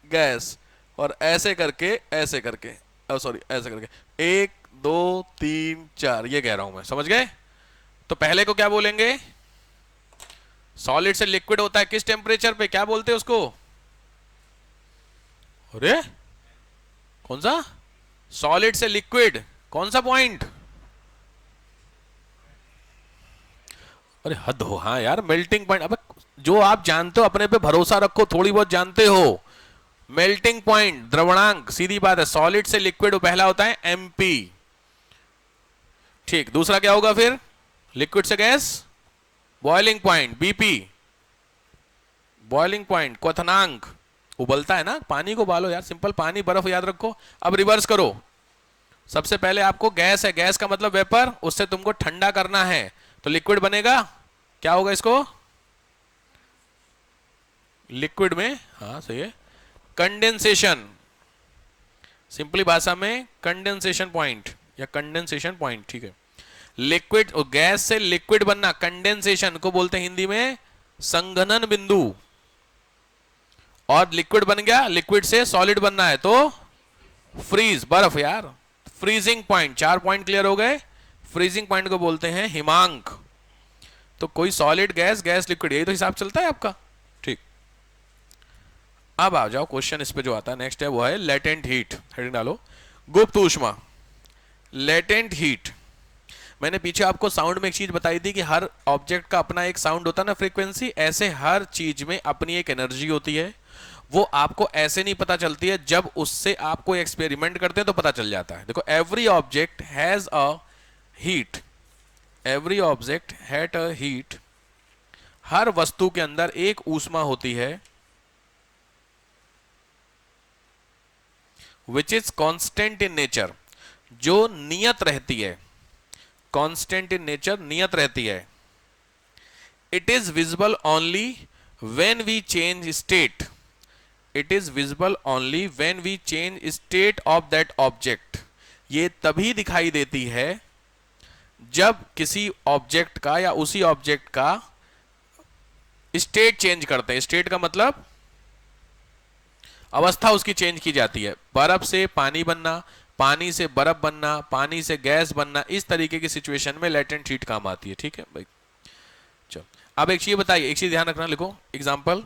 गैस, और ऐसे करके, ऐसे करके, सॉरी ऐसे करके, 1 2 3 4, ये कह रहा हूं मैं, समझ गए? तो पहले को क्या बोलेंगे? सॉलिड से लिक्विड होता है किस टेम्परेचर पे, क्या बोलते हैं उसको? अरे कौन सा? सॉलिड से लिक्विड, कौन सा पॉइंट? अरे हद हो, हाँ यार, मेल्टिंग पॉइंट। अब जो आप जानते हो अपने पे भरोसा रखो, थोड़ी बहुत जानते हो। मेल्टिंग पॉइंट, द्रवणांक, सीधी बात है, सॉलिड से लिक्विड पहला होता है MP, ठीक। दूसरा क्या होगा फिर? लिक्विड से gas, boiling point, BP, boiling point, क्वथनांक, उबलता है ना, पानी को उबालो यार, सिंपल, पानी बर्फ याद रखो। अब रिवर्स करो, सबसे पहले आपको गैस है, गैस का मतलब वेपर, उससे तुमको ठंडा करना है तो लिक्विड बनेगा। क्या होगा इसको? लिक्विड में, हाँ सही है, कंडेंसेशन। सिंपली भाषा में कंडेंसेशन पॉइंट या कंडेंसेशन पॉइंट, ठीक है। लिक्विड, गैस से लिक्विड बनना, कंडेंसेशन को बोलते हैं हिंदी में संघनन बिंदु। और लिक्विड बन गया, लिक्विड से सॉलिड बनना है तो फ्रीज, बर्फ यार, फ्रीजिंग पॉइंट। 4 पॉइंट क्लियर हो गए। फ्रीजिंग पॉइंट को बोलते हैं हिमांक। तो कोई सॉलिड, गैस, गैस लिक्विड, यही तो हिसाब चलता है आपका, ठीक। अब आ जाओ क्वेश्चन इस पे जो आता है नेक्स्ट है वो है लेटेंट हीट। हेडिंग डालो, गुप्त ऊष्मा, लेटेंट हीट। मैंने पीछे आपको साउंड में एक चीज बताई थी कि हर ऑब्जेक्ट का अपना एक साउंड होता है ना, फ्रीक्वेंसी। ऐसे हर चीज में अपनी एक एनर्जी होती है। वो आपको ऐसे नहीं पता चलती है, जब उससे आप कोई एक्सपेरिमेंट करते हैं तो पता चल जाता है। देखो, every object has a heat, every object has a heat. हर वस्तु के अंदर एक ऊष्मा होती है which is constant in nature, जो नियत रहती है। कांस्टेंट इन नेचर, नियत रहती है। It is visible only when we change state, it is visible only when we change state of that object. ये तभी दिखाई देती है जब किसी ऑब्जेक्ट का या उसी ऑब्जेक्ट का स्टेट चेंज करते हैं। स्टेट का मतलब अवस्था उसकी चेंज की जाती है। बर्फ से पानी बनना, पानी से बर्फ बनना, पानी से गैस बनना, इस तरीके की सिचुएशन में लेटेंट हीट काम आती है, ठीक है भाई। चलो अब एक चीज बताइए, एक चीज ध्यान रखना, लिखो एग्जांपल।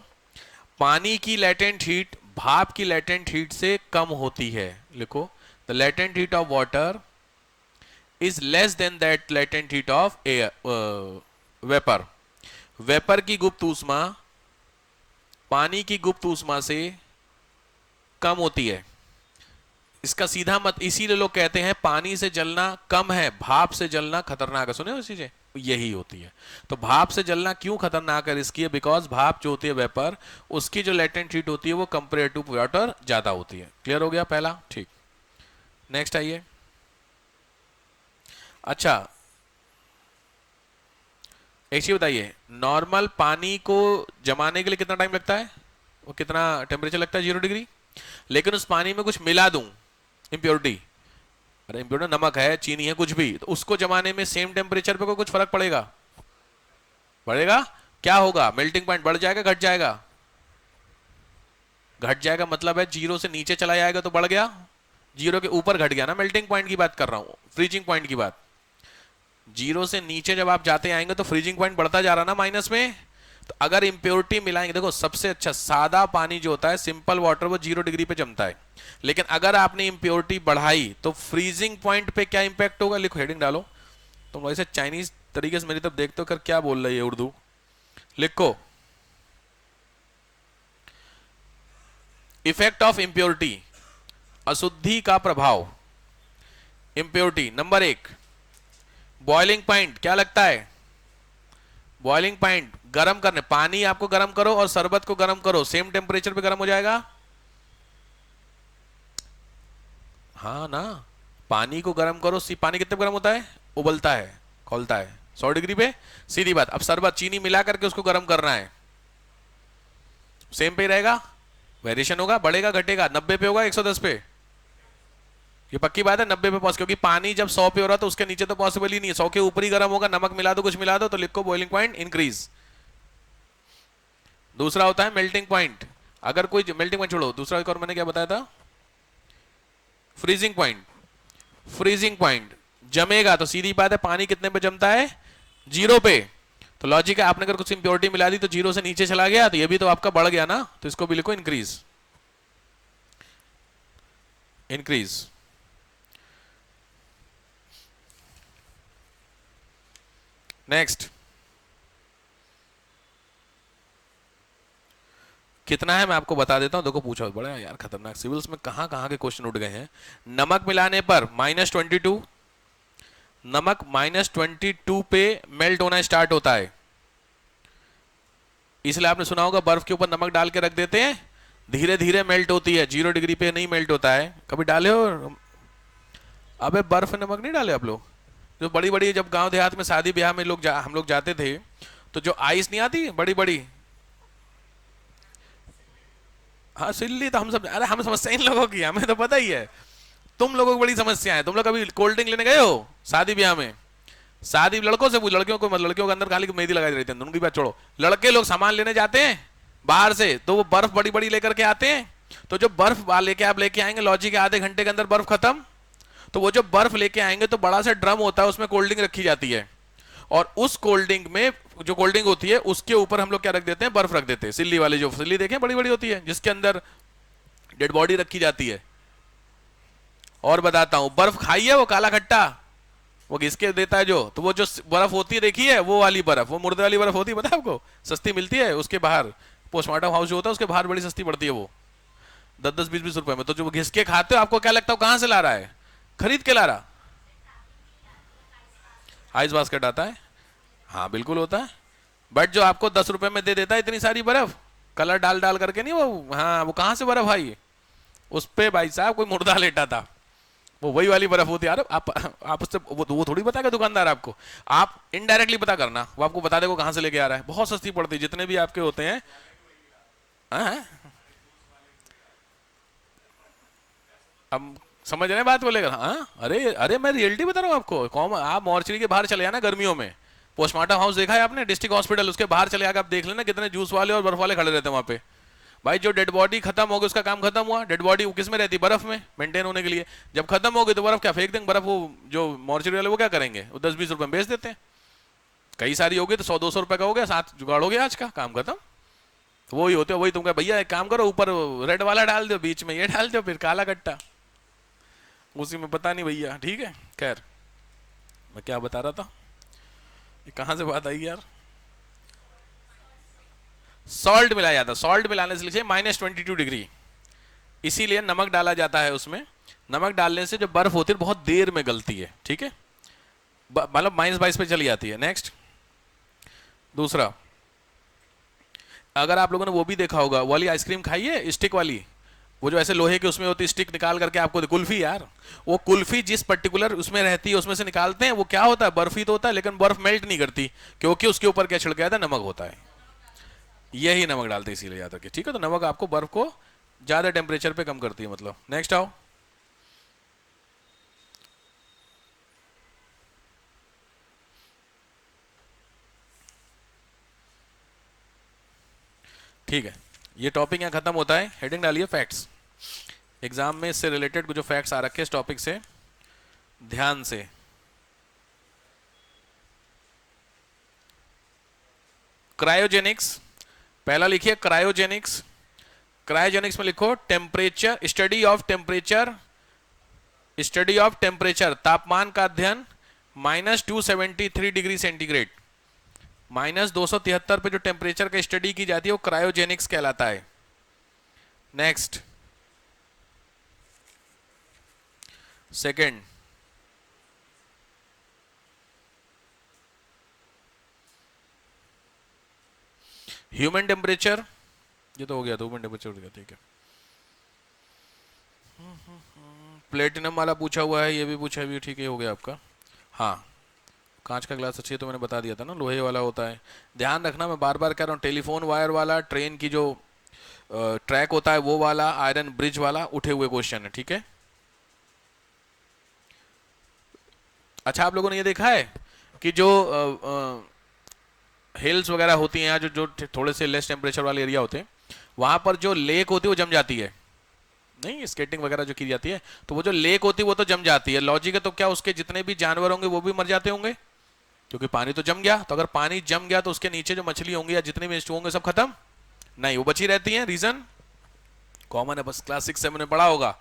पानी की लेटेंट हीट भाप की लेटेंट हीट से कम होती है। लिखो, the latent heat of water is less than that latent heat of air, vapour. Vapour की गुप्त ऊष्मा पानी की गुप्त ऊष्मा से कम होती है। इसका सीधा मत, इसीलिए लोग कहते हैं पानी से जलना कम है, भाप से जलना खतरनाक है। सुने हो चीजें, यही होती है। तो भाप से जलना क्यों खतरनाक है, रिस्की है? बिकॉज भाप जो होती है वेपर, उसकी जो लेटेंट हीट होती है वो कंपेयर टू वाटर ज्यादा होती है। क्लियर हो गया पहला, ठीक। नेक्स्ट आइए। अच्छा, एक चीज बताइए, नॉर्मल पानी को जमाने के लिए कितना टाइम लगता है? वो कितना टेम्परेचर लगता है? 0 डिग्री। लेकिन उस पानी में कुछ मिला दूं, इंप्योरिटी, अरे इंप्योरिटी नमक है, चीनी है, कुछ भी, तो उसको जमाने में सेम टेम्परेचर पे कुछ फर्क पड़ेगा? पड़ेगा। क्या होगा? मेल्टिंग पॉइंट बढ़ जाएगा, घट जाएगा? घट जाएगा, मतलब है 0 से नीचे चला जाएगा तो बढ़ गया, 0 के ऊपर घट गया ना। मेल्टिंग पॉइंट की बात कर रहा हूं, फ्रीजिंग पॉइंट की बात। 0 से नीचे जब आप जाते आएंगे तो फ्रीजिंग पॉइंट बढ़ता जा रहा ना, माइनस में। तो अगर इंप्योरिटी मिलाएंगे, देखो सबसे अच्छा सादा पानी जो होता है, सिंपल वाटर, वो 0 डिग्री पे जमता है। लेकिन अगर आपने इंप्योरिटी बढ़ाई तो फ्रीजिंग पॉइंट पे क्या इंपैक्ट होगा? लिखो, हेडिंग डालो। तुम वैसे चाइनीज तरीके से मेरी तरफ देखते हो, कर क्या बोल रही है उर्दू, लिखो। इफेक्ट ऑफ इंप्योरिटी, अशुद्धि का प्रभाव। Impurity number 1, boiling point. क्या लगता है? बॉइलिंग पॉइंट, गर्म करने, पानी आपको गर्म करो और शरबत को गर्म करो, सेम टेम्परेचर पे गर्म हो जाएगा? हाँ ना। पानी को गर्म करो, पानी कितने पे गर्म होता है? उबलता है, खौलता है 100 डिग्री पे, सीधी बात। अब शरबत, चीनी मिला करके उसको गर्म करना है, सेम पे ही रहेगा? वेरिएशन होगा, बढ़ेगा घटेगा? 90 पे होगा, 110 पे? ये पक्की बात है 90 पे पहुंच, क्योंकि पानी जब 100 पे हो रहा तो उसके नीचे तो पॉसिबल ही नहीं है, 100 के ऊपर ही गर्म होगा। नमक मिला दो, कुछ मिला दो, तो लिखो बॉइलिंग पॉइंट इंक्रीज। दूसरा होता है मेल्टिंग पॉइंट। अगर कोई मेल्टिंग पॉइंट छोड़ो, दूसरा एक और मैंने क्या बताया था? Freezing point. फ्रीजिंग पॉइंट जमेगा तो सीधी बात है, पानी कितने पे जमता है? 0 पे। तो लॉजिक है, आपने अगर कुछ इंप्योरिटी मिला दी तो 0 से नीचे चला गया, तो ये भी तो आपका बढ़ गया ना, तो इसको भी लिखो इंक्रीज। इंक्रीज। नेक्स्ट, कितना है मैं आपको बता देता हूं। देखो पूछा बड़ा यार खतरनाक, सिविल्स में कहां कहां के क्वेश्चन उठ गए हैं। नमक मिलाने पर -22, नमक -22 पे मेल्ट होना स्टार्ट होता है। इसलिए आपने सुना होगा बर्फ के ऊपर नमक डाल के रख देते हैं, धीरे धीरे मेल्ट होती है, 0 डिग्री पे नहीं मेल्ट होता है। कभी डाले हो? अबे बर्फ नमक नहीं डाले आप लोग? जो बड़ी बड़ी जब गांव देहात में शादी ब्याह में हम लोग जाते थे, तो जो आइस नहीं आती बड़ी बड़ी, हाँ सिल्ली तो हम सब, अरे हम समस्या इन लोगों की, हमें तो पता ही है। तुम लोगों को बड़ी समस्या है। तुम लोग कभी कोल्ड ड्रिंक लेने गए हो शादी ब्याह में? शादी लड़कों से पूछ, लड़कियों को मत, लड़कियों के अंदर खाली मेहंदी लगाई रहती है, उनकी बात छोड़ो। लड़के लोग सामान लेने जाते हैं बाहर से, तो वो बर्फ बड़ी बड़ी लेकर के आते हैं। तो जो बर्फ लेके आप लेके आएंगे, लॉजी के आधे घंटे के अंदर बर्फ खत्म। तो वो जो बर्फ लेके आएंगे तो बड़ा सा ड्रम होता है, उसमें कोल्ड ड्रिंक रखी जाती है, और उस कोल्ड ड्रिंक में जो कोल्ड ड्रिंक होती है उसके ऊपर हम लोग क्या रख देते हैं, बर्फ रख देते हैं। सिल्ली वाली, जो सिल्ली देखें बड़ी बड़ी होती है, जिसके अंदर डेड बॉडी रखी जाती है। और बताता हूं, बर्फ खाई है वो काला खट्टा, वो घिसके देता है जो, तो वो जो बर्फ होती है देखी है, वो वाली बर्फ, वो मुर्दे वाली बर्फ होती है, पता है आपको? सस्ती मिलती है उसके बाहर, पोस्टमार्टम हाउस जो होता है उसके बाहर बड़ी सस्ती पड़ती है वो, 10-10 20-20 रुपए में। तो जो घिसके खाते हो, आपको क्या लगता है कहां से ला रहा है? खरीद के ला रहा? आइस बास्केट आता है, हाँ बिल्कुल होता है। बट जो आपको 10 रुपए में दे देता है इतनी सारी बर्फ, कलर डाल डाल करके नहीं, वो हाँ वो कहां से बर्फ आई? उस पे भाई साहब कोई मुर्दा लेटा था, वो वही वाली बर्फ होती है। यार आप उससे वो थोड़ी बताएगा दुकानदार आपको, आप इनडायरेक्टली पता करना, वो आपको बता देगा कहां से लेके आ रहा है। बहुत सस्ती पड़ती है, जितने भी आपके होते हैं। हाँ, अब समझ रहे हैं बात बोलेगा? हाँ, अरे अरे मैं रियलिटी बता रहा हूँ आपको। कौन, आप मॉर्चरी के बाहर चले आना गर्मियों में, पोस्टमार्टम हाउस देखा है आपने, डिस्ट्रिक्ट हॉस्पिटल, उसके बाहर चले आकर आप देख लेना कितने जूस वाले और बर्फ वाले खड़े रहते हैं वहां पे। भाई जो डेड बॉडी खत्म हो गई, उसका काम खत्म हुआ। डेड बॉडी किस में रहती है? बर्फ में, मेंटेन होने के लिए। जब खत्म हो गई तो बर्फ क्या फेंक देंगे? बर्फ वो जो मॉर्चरी वाले वो क्या करेंगे, वो 10-20 रुपए में बेच देते हैं। कई सारी हो गई तो 100-200 रुपए का हो गया, साथ जुगाड़ हो गया, आज का काम खत्म। तो वही होते, वही तुम कहा भैया एक काम करो, ऊपर रेड वाला डाल दो, बीच में ये डाल दो, फिर काला कट्टा उसी में, पता नहीं भैया। ठीक है, खैर मैं क्या बता रहा था, ये कहां से बात आई यार? सॉल्ट मिलाया जाता है, सॉल्ट मिलाने से लिखिए -22 डिग्री, इसीलिए नमक डाला जाता है उसमें। नमक डालने से जो बर्फ होती है बहुत देर में गलती है, ठीक है, मतलब -22 पे चली जाती है। नेक्स्ट, दूसरा, अगर आप लोगों ने वो भी देखा होगा, वाली आइसक्रीम खाई है स्टिक वाली, वो जो ऐसे लोहे के उसमें होती है, स्टिक निकाल करके आपको, कुल्फी यार, वो कुल्फी जिस पर्टिकुलर उसमें रहती है उसमें से निकालते हैं, वो क्या होता है, बर्फी तो होता है, लेकिन बर्फ मेल्ट नहीं करती, क्योंकि उसके ऊपर क्या छिड़का जाता है, नमक होता है। यही नमक डालते हैं, इसीलिए याद रखिए, ठीक है। तो नमक आपको बर्फ को ज्यादा टेम्परेचर पे कम करती है, मतलब। नेक्स्ट आओ, ठीक है, ये टॉपिक यहाँ खत्म होता है। हेडिंग डालिए फैक्ट्स। एग्जाम में इससे रिलेटेड कुछ जो फैक्ट्स आ रखे इस टॉपिक से, ध्यान से। क्रायोजेनिक्स, पहला लिखिए क्रायोजेनिक्स। क्रायोजेनिक्स में लिखो temperature, study of temperature, study of temperature, तापमान का अध्ययन, -273 डिग्री सेंटीग्रेड, -273 पे जो टेम्परेचर का स्टडी की जाती है वो क्रायोजेनिक्स कहलाता है। नेक्स्ट, सेकेंड, ह्यूमन टेम्परेचर, ये तो हो गया, तो ह्यूमन टेम्परेचर हो गया, ठीक है। प्लेटिनम वाला पूछा हुआ है, ये भी पूछा हुआ है, ठीक है, हो गया आपका। हाँ, कांच का ग्लास अच्छी है, तो मैंने बता दिया था ना, लोहे वाला होता है। ध्यान रखना, मैं बार बार कह रहा हूँ, टेलीफोन वायर वाला, ट्रेन की जो ट्रैक होता है वो वाला, आयरन ब्रिज वाला, उठे हुए क्वेश्चन है, ठीक है। अच्छा, आप लोगों ने ये देखा है कि जो हिल्स वगैरह होती हैं, जो जो थोड़े से लेस टेम्परेचर वाले एरिया होते हैं, वहां पर जो लेक होती है वो जम जाती है, नहीं स्केटिंग वगैरह जो की जाती है, तो वो जो लेक होती है वो तो जम जाती है। लॉजिक है, तो क्या उसके जितने भी जानवर होंगे वो भी मर जाते होंगे, क्योंकि पानी तो जम गया। तो अगर पानी जम गया तो उसके नीचे जो मछली होंगी या जितने भी होंगे सब खत्म नहीं, वो बची रहती हैं। रीजन कॉमन है, बस क्लास 6-7 में पढ़ा होगा।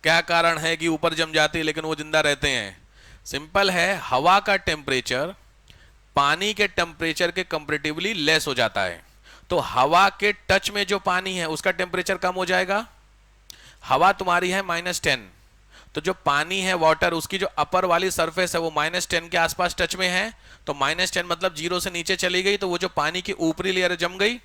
क्या कारण है कि ऊपर जम जाती है लेकिन वो जिंदा रहते हैं? सिंपल है, हवा का टेम्परेचर पानी के टेम्परेचर के कंपैरेटिवली लेस हो जाता है। तो हवा के टच में जो पानी है उसका टेम्परेचर कम हो जाएगा। हवा तुम्हारी है -10, तो जो पानी है वाटर, उसकी जो अपर वाली सरफेस है वो -10 के आसपास टच में है, तो -10 मतलब 0 से नीचे चली गई, तो वो जो पानी की ऊपरी लेयर जम गई।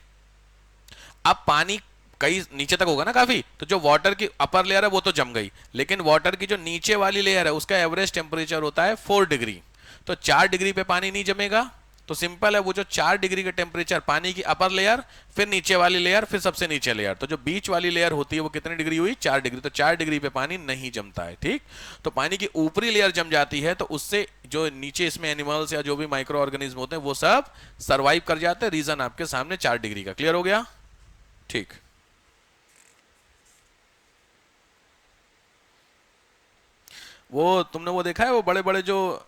अब पानी कई नीचे तक होगा ना काफी, तो जो वाटर की अपर लेयर है वो तो जम गई, लेकिन वाटर की जो नीचे वाली लेयर है उसका एवरेज टेम्परेचर होता है 4 डिग्री। तो 4 डिग्री पे पानी नहीं जमेगा, तो सिंपल है, वो जो 4 डिग्री का टेम्परेचर, पानी की अपर लेयर, फिर नीचे वाली लेयर, फिर सबसे नीचे लेयर, तो जो बीच वाली लेयर होती है वो कितनी डिग्री हुई, 4 डिग्री। तो 4 डिग्री पे पानी नहीं जमता है, ठीक। तो पानी की ऊपरी लेयर जम जाती है तो उससे जो नीचे इसमें एनिमल्स या जो भी माइक्रो ऑर्गेनिज्म होते हैं वो सब सर्वाइव कर जाते हैं। रीजन आपके सामने 4 डिग्री का, क्लियर हो गया, ठीक। वो तुमने वो देखा है, वो बड़े बड़े जो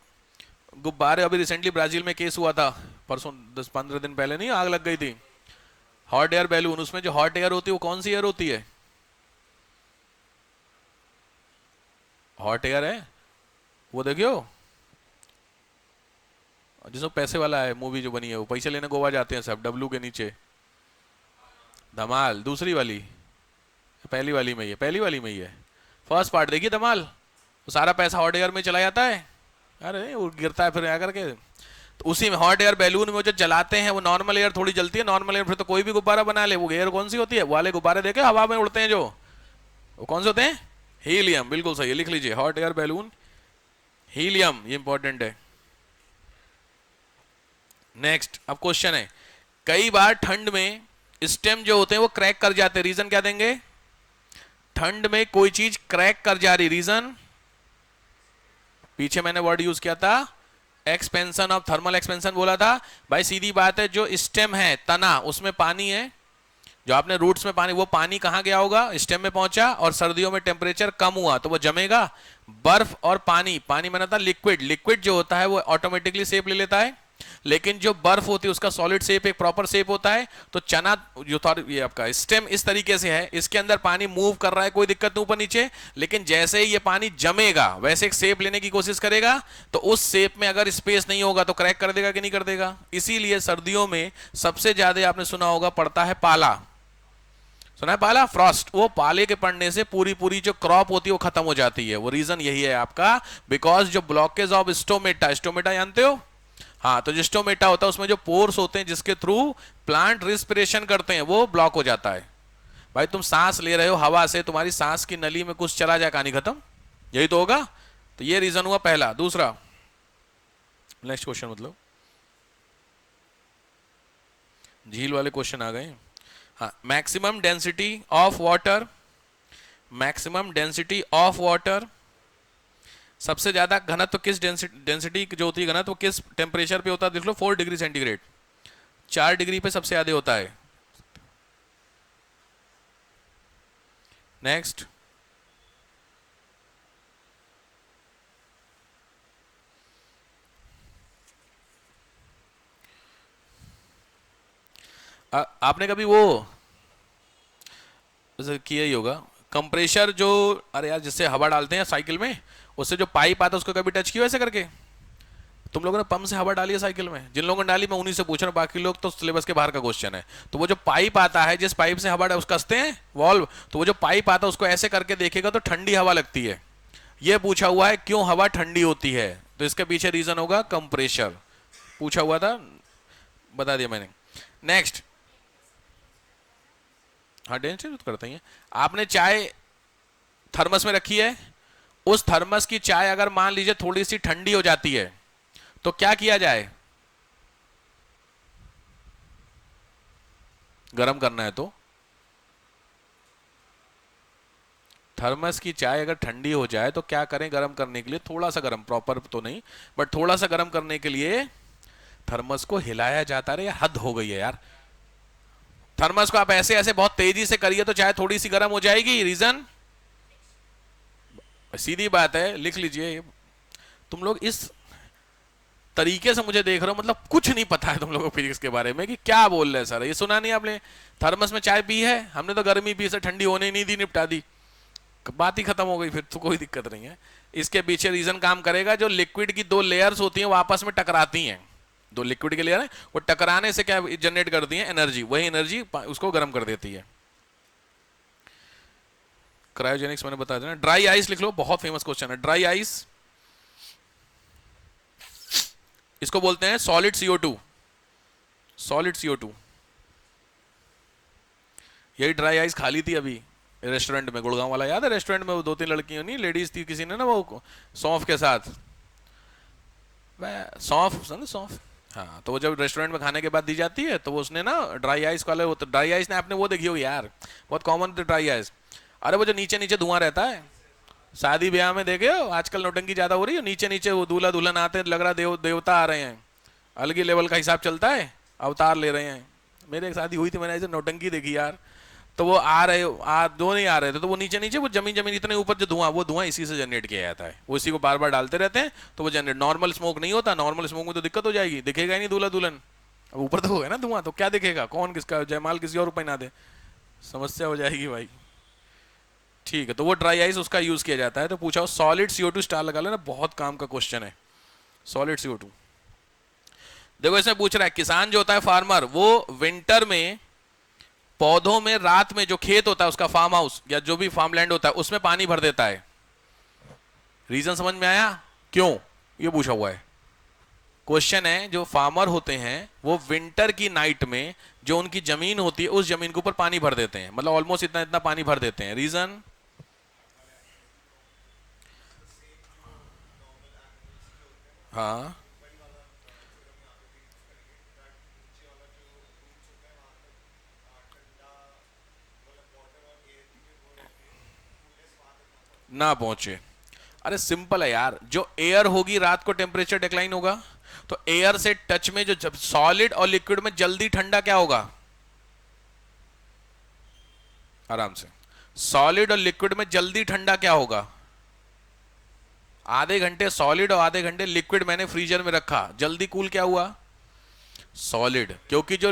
गुब्बारे, अभी रिसेंटली ब्राजील में केस हुआ था, परसों 10-15 दिन पहले, नहीं आग लग गई थी, हॉट एयर बैलून, उसमें जो हॉट एयर होती है वो कौन सी एयर होती है, हॉट एयर है वो, देखियो जिसमें पैसे वाला है, मूवी जो बनी है, वो पैसे लेने गोवा जाते हैं सब, डब्लू के नीचे, धमाल, दूसरी वाली, पहली वाली में ही है, पहली वाली में ही है, फर्स्ट पार्ट देखिए धमाल, तो सारा पैसा हॉट एयर में चला जाता है, अरे वो गिरता है फिर आकर के, तो उसी में हॉट एयर बैलून में जो जलाते हैं वो नॉर्मल एयर थोड़ी जलती है, नॉर्मल एयर फिर तो कोई भी गुब्बारा बना ले, वो एयर कौन सी होती है, वो वाले गुब्बारे देखे हवा में उड़ते हैं जो, वो कौन से होते हैं, हीलियम, बिल्कुल सही है, लिख लीजिए हॉट एयर बैलून हीलियम, ये इंपॉर्टेंट है। नेक्स्ट अब क्वेश्चन है, कई बार ठंड में स्टेम जो होते हैं वो क्रैक कर जाते हैं, रीजन क्या देंगे, ठंड में कोई चीज क्रैक कर जा रही, रीजन, पीछे मैंने वर्ड यूज किया था एक्सपेंशन ऑफ, थर्मल एक्सपेंशन बोला था भाई, सीधी बात है, जो स्टेम है तना, उसमें पानी है, जो आपने रूट्स में पानी, वो पानी कहां गया होगा, स्टेम में पहुंचा, और सर्दियों में टेम्परेचर कम हुआ तो वो जमेगा, बर्फ और पानी, पानी माना था लिक्विड, लिक्विड जो होता है वो ऑटोमेटिकली शेप ले लेता है, लेकिन जो बर्फ होती है उसका सॉलिड शेप एक प्रॉपर शेप होता है, तो चना जो था ये आपका स्टेम इस तरीके से है, इसके अंदर पानी मूव कर रहा है, कोई दिक्कत नहीं ऊपर नीचे, लेकिन जैसे ही ये पानी जमेगा वैसे एक शेप लेने की कोशिश करेगा, तो उस शेप में अगर स्पेस नहीं होगा तो क्रैक कर देगा कि नहीं कर देगा, इसीलिए सर्दियों में सबसे ज्यादा आपने सुना होगा पड़ता है पाला, सुना है पाला, फ्रॉस्ट, वो पाले के पड़ने से पूरी पूरी जो क्रॉप होती है वो खत्म हो जाती है, वो रीजन यही है आपका, बिकॉज जो ब्लॉकेज ऑफ स्टोमेटा, स्टोमेटा जानते हो, हाँ, तो जो स्टोमेटा होता है उसमें जो पोर्स होते हैं जिसके थ्रू प्लांट रिस्पिरेशन करते हैं वो ब्लॉक हो जाता है। भाई तुम सांस ले रहे हो हवा से, तुम्हारी सांस की नली में कुछ चला जाए, कहानी खत्म, यही तो होगा, तो ये रीजन हुआ पहला। दूसरा, नेक्स्ट क्वेश्चन, मतलब झील वाले क्वेश्चन आ गए। हाँ, maximum density of water, maximum density of water, सबसे ज्यादा घनत्व किस डेंसिटी जो होती है, घनत्व किस टेम्परेचर पे होता है, देख लो 4 डिग्री सेंटीग्रेड, 4 डिग्री पे सबसे ज्यादा होता है। नेक्स्ट, आपने कभी वो किया ही होगा, कंप्रेशर जो, अरे यार जिससे हवा डालते हैं साइकिल में, उससे जो पाइप आता है उसको कभी टच किया ऐसे करके, तुम लोगों ने पंप से हवा डाली है साइकिल में, जिन लोगों ने डाली मैं उन्हीं से पूछ रहा हूँ, बाकी लोग तो सिलेबस के बाहर का क्वेश्चन है। तो वो जो पाइप आता है, जिस पाइप से हवा उसको कसते हैं वॉल्व, तो वो जो पाइप आता है उसको ऐसे करके देखेगा तो ठंडी हवा लगती है, ये पूछा हुआ है क्यों हवा ठंडी होती है, तो इसके पीछे रीजन होगा कंप्रेशर, पूछा हुआ था, बता दिया मैंने। नेक्स्ट, हाँ डेंसिटी तो करते हैं, आपने चाय थर्मस में रखी है, उस थर्मस की चाय अगर मान लीजिए थोड़ी सी ठंडी हो जाती है तो क्या किया जाए, गर्म करना है तो, थर्मस की चाय अगर ठंडी हो जाए तो क्या करें गर्म करने के लिए, थोड़ा सा गर्म, प्रॉपर तो नहीं बट थोड़ा सा गर्म करने के लिए थर्मस को हिलाया जाता है, यार हद हो गई है यार, थर्मस को आप ऐसे ऐसे बहुत तेजी से करिए तो चाय थोड़ी सी गर्म हो जाएगी, रीजन, सीधी बात है, लिख लीजिए, तुम लोग इस तरीके से मुझे देख रहे हो, मतलब कुछ नहीं पता है तुम लोगों को फिजिक्स के बारे में कि क्या बोल रहे हैं सर, ये सुना नहीं आपने, थर्मस में चाय पी है हमने तो गर्मी पी से, ठंडी होने नहीं दी, निपटा दी, बात ही खत्म हो गई, फिर तो कोई दिक्कत नहीं है। इसके पीछे रीजन काम करेगा, जो लिक्विड की दो लेयर्स होती हैं वो आपस में टकराती हैं, दो लिक्विड की लेयर है वो टकराने से क्या जनरेट करती है, एनर्जी, वही एनर्जी उसको गर्म कर देती है। क्रायोजेनिक्स मैंने बता दिया। ड्राई आइस लिख लो, बहुत फेमस क्वेश्चन है, ड्राई आइस, इसको बोलते हैं सॉलिड CO2, सॉलिड CO2, यही ड्राई आइस खा ली थी अभी रेस्टोरेंट में, गुड़गांव वाला याद है रेस्टोरेंट में, वो 2-3 लड़कियों नहीं लेडीज थी, किसी ने ना वो सौंफ के साथ, सौंफ समझ सौंफ, हाँ, तो वो जब रेस्टोरेंट में खाने के बाद दी जाती है तो वो उसने ना ड्राई आइस वाले, वो ड्राई आइस ने आपने वो देखी होगी यार, बहुत कॉमन थी ड्राई आइस, अरे वो जो नीचे नीचे धुआं रहता है, शादी ब्याह में देखे हो आजकल नौटंकी ज्यादा हो रही है, नीचे नीचे वो दूल्हा दुल्हन आते हैं, लग रहा देवता आ रहे हैं, अलग ही लेवल का हिसाब चलता है, अवतार ले रहे हैं। मेरे एक शादी हुई थी, मैंने ऐसे नौटंकी देखी यार, तो वो दो नहीं आ रहे थे, तो वो नीचे नीचे वो जमीन जमीन इतने ऊपर जो धुआं, वो धुआं इसी से जनरेट किया जाता है, वो इसी को बार बार डालते रहते हैं तो वो जनरेट, नॉर्मल स्मोक नहीं होता, नॉर्मल स्मोक में तो दिक्कत हो जाएगी, दिखेगा ही नहीं दूल्हा दुल्हन, अब ऊपर तो होगा ना धुआं, तो क्या दिखेगा, कौन किसका जयमाल किसी और पहना दे, समस्या हो जाएगी भाई। ठीक है, तो वो ड्राई आइस उसका यूज किया जाता है। तो पूछा सॉलिड CO2 स्टार लगा लेना, बहुत काम का क्वेश्चन है सॉलिड CO2। देखो इसमें पूछ रहा है किसान जो होता है फार्मर, वो विंटर में पौधों में रात में जो खेत होता है उसका फार्म हाउस या जो भी फार्म लैंड होता है उसमें पानी भर देता है। रीजन समझ में आया क्यों, ये पूछा हुआ है क्वेश्चन है। जो फार्मर होते हैं वो विंटर की नाइट में जो उनकी जमीन होती है उस जमीन के ऊपर पानी भर देते हैं, मतलब ऑलमोस्ट इतना इतना पानी भर देते हैं। रीजन हाँ ना पहुंचे, अरे सिंपल है यार, जो एयर होगी रात को टेम्परेचर डिक्लाइन होगा, तो एयर से टच में जो जब सॉलिड और लिक्विड में जल्दी ठंडा क्या होगा, आराम से, सॉलिड और लिक्विड में जल्दी ठंडा क्या होगा, आधे घंटे सॉलिड और आधे घंटे लिक्विड मैंने फ्रीजर में रखा, जल्दी कूल क्या हुआ, सॉलिड, क्योंकि जो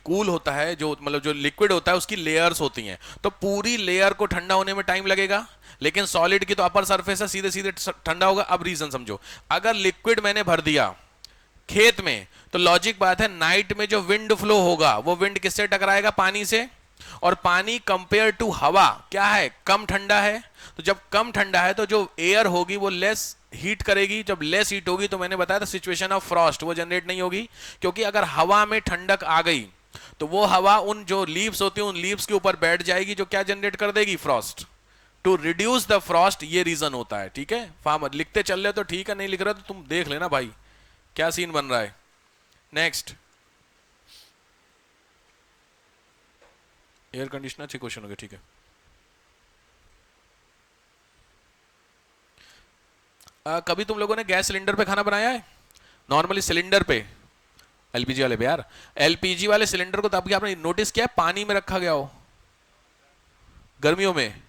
कूल होता है, जो मतलब जो लिक्विड होता है उसकी लेयर्स होती हैं, तो पूरी लेयर को ठंडा होने में टाइम लगेगा, लेकिन सॉलिड की तो अपर सरफेस है, सीधे सीधे ठंडा होगा। अब रीजन समझो, अगर लिक्विड मैंने भर दिया खेत में, तो लॉजिक बात है नाइट में जो विंड फ्लो होगा वो विंड किससे टकराएगा, पानी से, और पानी कंपेयर टू हवा क्या है, कम ठंडा है, तो जब कम ठंडा है तो जो एयर होगी वो लेस हीट करेगी, जब लेस हीट होगी तो मैंने बताया था सिचुएशन ऑफ फ्रॉस्ट वो जनरेट नहीं होगी, क्योंकि अगर हवा में ठंडक आ गई तो वो हवा उन जो लीव्स होती है उन लीव्स के ऊपर बैठ जाएगी, जो क्या जनरेट कर देगी, frost, to reduce the frost, ये रीजन होता है। ठीक है, फार्मर लिखते चल रहे तो ठीक है, नहीं लिख रहा तो तुम देख लेना भाई क्या सीन बन रहा है। नेक्स्ट, एयर कंडीशनर, अच्छे क्वेश्चन हो गए, ठीक है। कभी तुम लोगों ने गैस सिलेंडर पे खाना बनाया है, नॉर्मली सिलेंडर पे, एलपीजी वाले पे यार, एलपीजी वाले सिलेंडर को तब आपने नोटिस किया पानी में रखा गया हो गर्मियों में,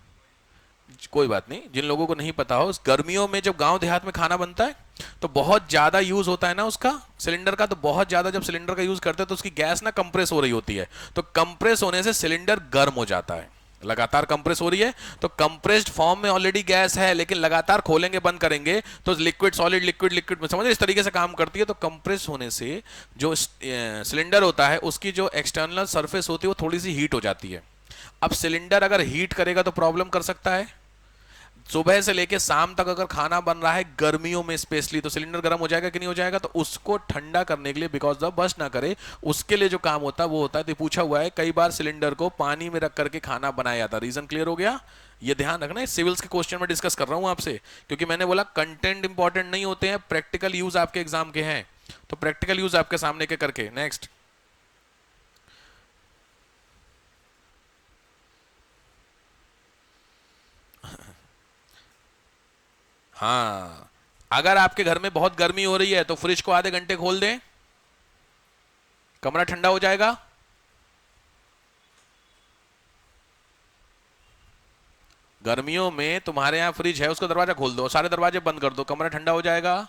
कोई बात नहीं, जिन लोगों को नहीं पता हो, गर्मियों में जब गांव देहात में खाना बनता है तो बहुत ज्यादा यूज होता है ना उसका सिलेंडर का, तो बहुत ज्यादा जब सिलेंडर का यूज करते हैं तो उसकी गैस ना कंप्रेस हो रही होती है, तो कंप्रेस होने से सिलेंडर गर्म हो जाता है, लगातार कंप्रेस हो रही है, तो कंप्रेस्ड फॉर्म में ऑलरेडी गैस है, लेकिन लगातार खोलेंगे बंद करेंगे तो लिक्विड सॉलिड लिक्विड लिक्विड में समझ इस तरीके से काम करती है। तो कंप्रेस होने से जो सिलेंडर होता है उसकी जो एक्सटर्नल सरफेस होती है वो थोड़ी सी हीट हो जाती है। अब सिलेंडर अगर हीट करेगा तो प्रॉब्लम कर सकता है, सुबह से लेके शाम तक अगर खाना बन रहा है गर्मियों में स्पेशली, तो सिलेंडर गर्म हो जाएगा कि नहीं हो जाएगा, तो उसको ठंडा करने के लिए, बिकॉज द बस्ट ना करे, उसके लिए जो काम होता है वो होता है। तो पूछा हुआ है कई बार सिलेंडर को पानी में रख करके खाना बनाया जाता है। रीजन क्लियर हो गया, ये ध्यान रखना, सिविल्स के क्वेश्चन में डिस्कस कर रहा हूं आपसे, क्योंकि मैंने बोला कंटेंट इंपॉर्टेंट नहीं होते हैं, प्रैक्टिकल यूज आपके एग्जाम के हैं, तो प्रैक्टिकल यूज आपके सामने के करके। नेक्स्ट, हाँ, अगर आपके घर में बहुत गर्मी हो रही है तो फ्रिज को आधे घंटे खोल दें, कमरा ठंडा हो जाएगा। गर्मियों में तुम्हारे यहां फ्रिज है, उसका दरवाजा खोल दो, सारे दरवाजे बंद कर दो, कमरा ठंडा हो जाएगा,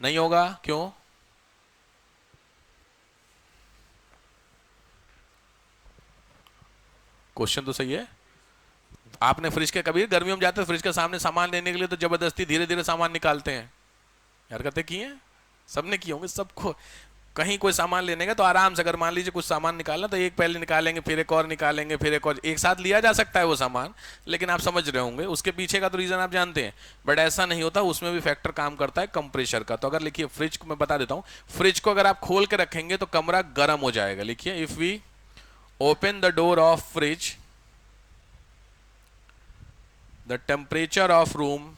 नहीं होगा, क्यों, क्वेश्चन तो सही है। आपने फ्रिज के कभी गर्मियों में जाते फ्रिज के सामने सामान लेने के लिए तो जबरदस्ती धीरे धीरे सामान निकालते हैं, हरकतें की हैं, सबने की होंगे, सबको कहीं कोई सामान लेने का तो आराम से, अगर मान लीजिए कुछ सामान निकालना तो एक पहले निकालेंगे, फिर एक और निकालेंगे, फिर एक और, एक साथ लिया जा सकता है वो सामान, लेकिन आप समझ रहे होंगे उसके पीछे का तो रीजन आप जानते हैं, बट ऐसा नहीं होता, उसमें भी फैक्टर काम करता है कंप्रेशर का। तो अगर लिखिए फ्रिज को मैं बता देता हूँ, फ्रिज को अगर आप खोल के रखेंगे तो कमरा गर्म हो जाएगा। लिखिए if we open the door of fridge, the temperature of room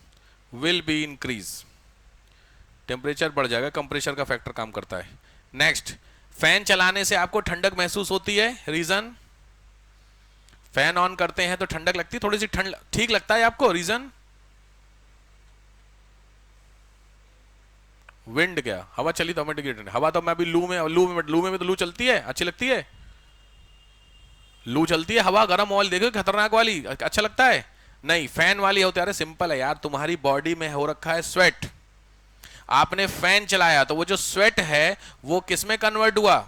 will be increase. Temperature बढ़ जाएगा, कंप्रेसर का फैक्टर काम करता है। नेक्स्ट, फैन चलाने से आपको ठंडक महसूस होती है, रीजन। फैन ऑन करते हैं तो ठंडक लगती है, थोड़ी सी ठंड ठीक लगता है आपको, रीजन। विंड, क्या हवा चली तो ऑटोमेटिकली, हवा तो मैं अभी लू में तो लू चलती है, अच्छी लगती है, लू चलती है, हवा गर्म ऑयल देखो खतरनाक वाली, अच्छा लगता है नहीं। फैन वाली होती है, अरे सिंपल है यार, तुम्हारी बॉडी में हो रखा है स्वेट, आपने फैन चलाया तो वो जो स्वेट है वो किस में कन्वर्ट हुआ,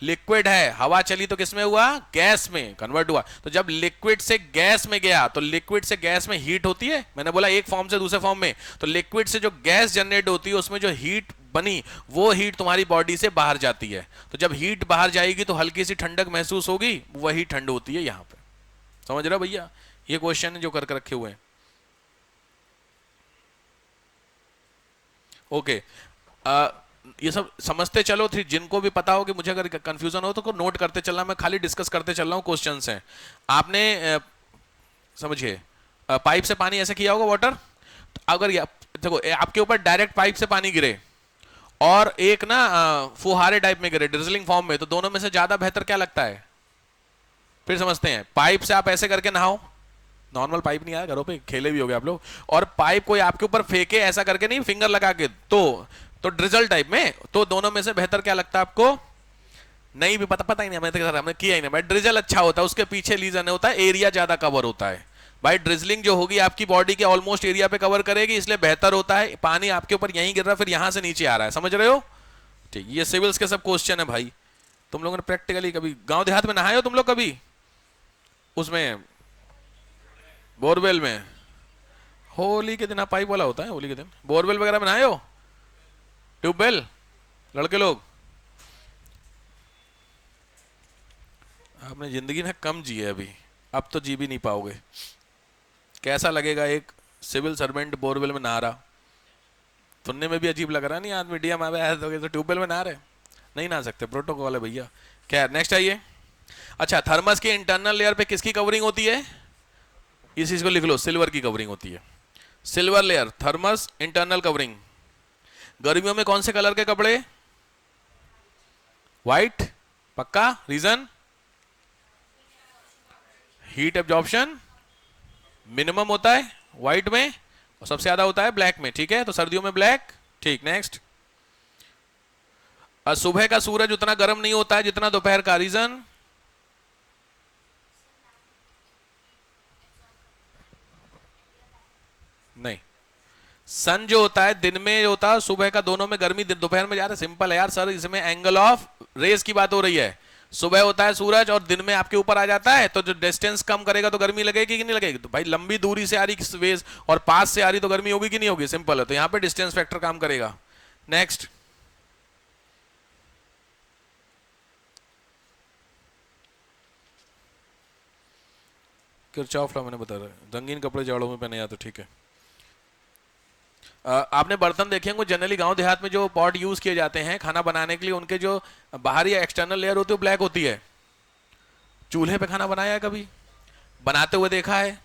लिक्विड है, हवा चली तो किस में हुआ, गैस में कन्वर्ट हुआ। तो जब लिक्विड से गैस में गया तो लिक्विड से गैस में हीट होती है, मैंने बोला एक फॉर्म से दूसरे फॉर्म में, तो लिक्विड से जो गैस जनरेट होती है उसमें जो हीट बनी वो हीट तुम्हारी बॉडी से बाहर जाती है। तो जब हीट बाहर जाएगी तो हल्की सी ठंडक महसूस होगी, वही ठंड होती है यहां पे। समझ रहे हो भैया, ये क्वेश्चन है जो करके रखे हुए हैं। ओके, ये सब समझते चलो, थी जिनको भी पता हो कि मुझे अगर कंफ्यूजन हो तो नोट करते चलना, मैं खाली डिस्कस करते चल रहा हूँ, क्वेश्चंस हैं। आपने समझिए पाइप से पानी ऐसे किया होगा वाटर, अगर देखो आपके ऊपर डायरेक्ट पाइप से पानी गिरे और एक ना फुहारे टाइप में गिरे ड्रिजलिंग फॉर्म में, तो दोनों में से ज्यादा बेहतर क्या लगता है? फिर समझते हैं, पाइप से आप ऐसे करके नहाओ, नॉर्मल पाइप नहीं आया, घरों पे खेले भी हो गए आप लोग, और पाइप कोई आपके ऊपर फेंके ऐसा करके नहीं, फिंगर लगा के, तो ड्रिजल टाइप में, तो दोनों में से बेहतर क्या लगता है आपको? नहीं भी पता ही नहीं, हमने किया ही नहीं भाई। ड्रिजल अच्छा होता है, उसके पीछे रीजन होता है एरिया ज्यादा कवर होता है भाई। ड्रिजलिंग जो होगी आपकी बॉडी के ऑलमोस्ट एरिया पे कवर करेगी, इसलिए बेहतर होता है। पानी आपके ऊपर यहीं गिर रहा है, फिर यहां से नीचे आ रहा है, समझ रहे हो? ठीक, ये सिविल्स के सब क्वेश्चन है भाई। तुम लोगों ने प्रैक्टिकली कभी गांव देहात में नहाए हो तुम लोग कभी? उसमें बोरवेल में होली के दिन, पाइप वाला होता है होली के दिन, बोरवेल वगैरह में नहाए हो? ट्यूबवेल, लड़के लोग, आपने जिंदगी ना कम जी है अभी, अब तो जी भी नहीं पाओगे। कैसा लगेगा एक सिविल सर्वेंट बोरवेल में नहा रहा? सुनने में भी अजीब लग रहा नहीं, आज मीडिया में आया तो ट्यूबवेल में नहा रहे, नहीं नहा सकते, प्रोटोकॉल है भैया। क्या नेक्स्ट आइए। अच्छा, थर्मस के इंटरनल लेयर पे किसकी कवरिंग होती है? इस चीज को लिख लो, सिल्वर की कवरिंग होती है, silver layer, thermos internal covering. गर्मियों में कौन से कलर के कपड़े? व्हाइट, पक्का, रीजन? हीट एब्जॉर्प्शन मिनिमम होता है व्हाइट में और सबसे ज्यादा होता है ब्लैक में, ठीक है, तो सर्दियों में ब्लैक। ठीक, नेक्स्ट। सुबह का सूरज उतना गर्म नहीं होता है जितना दोपहर का, रीजन? नहीं, सन जो होता है दिन में होता है, सुबह का दोनों में गर्मी, दोपहर में जा रहा है, सिंपल है यार सर, इसमें एंगल ऑफ रेस की बात हो रही है। सुबह होता है सूरज और दिन में आपके ऊपर आ जाता है, तो जो डिस्टेंस कम करेगा तो गर्मी लगेगी कि नहीं लगेगी? तो भाई लंबी दूरी से आ रही वेज और पास से आ रही तो गर्मी होगी कि नहीं होगी? सिंपल है, तो यहां पे डिस्टेंस फैक्टर काम करेगा। नेक्स्ट, किरचॉफ लॉ मैंने बताया, रंगीन कपड़े जाड़ों में पहने जाते, ठीक है। आपने बर्तन देखे होंगे जनरली गांव देहात में, जो पॉट यूज किए जाते हैं खाना बनाने के लिए, उनके जो बाहरी एक्सटर्नल लेयर होती है वो ब्लैक होती है। चूल्हे पे खाना बनाया है कभी? बनाते हुए देखा है,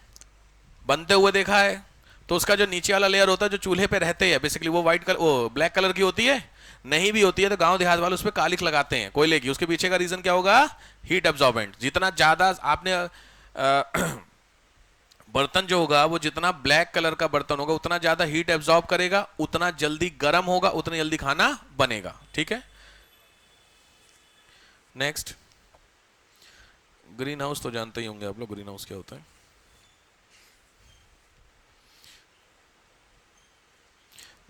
बनते हुए देखा है, तो उसका जो नीचे वाला लेयर होता है जो चूल्हे पे रहते हैं बेसिकली, वो व्हाइट कलर, वो ब्लैक कलर की होती है। नहीं भी होती है तो गांव देहात वाले उस पर कालिख लगाते हैं कोयले की, उसके पीछे का रीजन क्या होगा? Heat absorbent. जितना ज्यादा आपने बर्तन जो होगा वो जितना ब्लैक कलर का बर्तन होगा उतना ज्यादा हीट एब्जॉर्ब करेगा, उतना जल्दी गर्म होगा, उतना जल्दी खाना बनेगा, ठीक है। नेक्स्ट, ग्रीन हाउस तो जानते ही होंगे आप लोग, ग्रीन हाउस क्या होता है?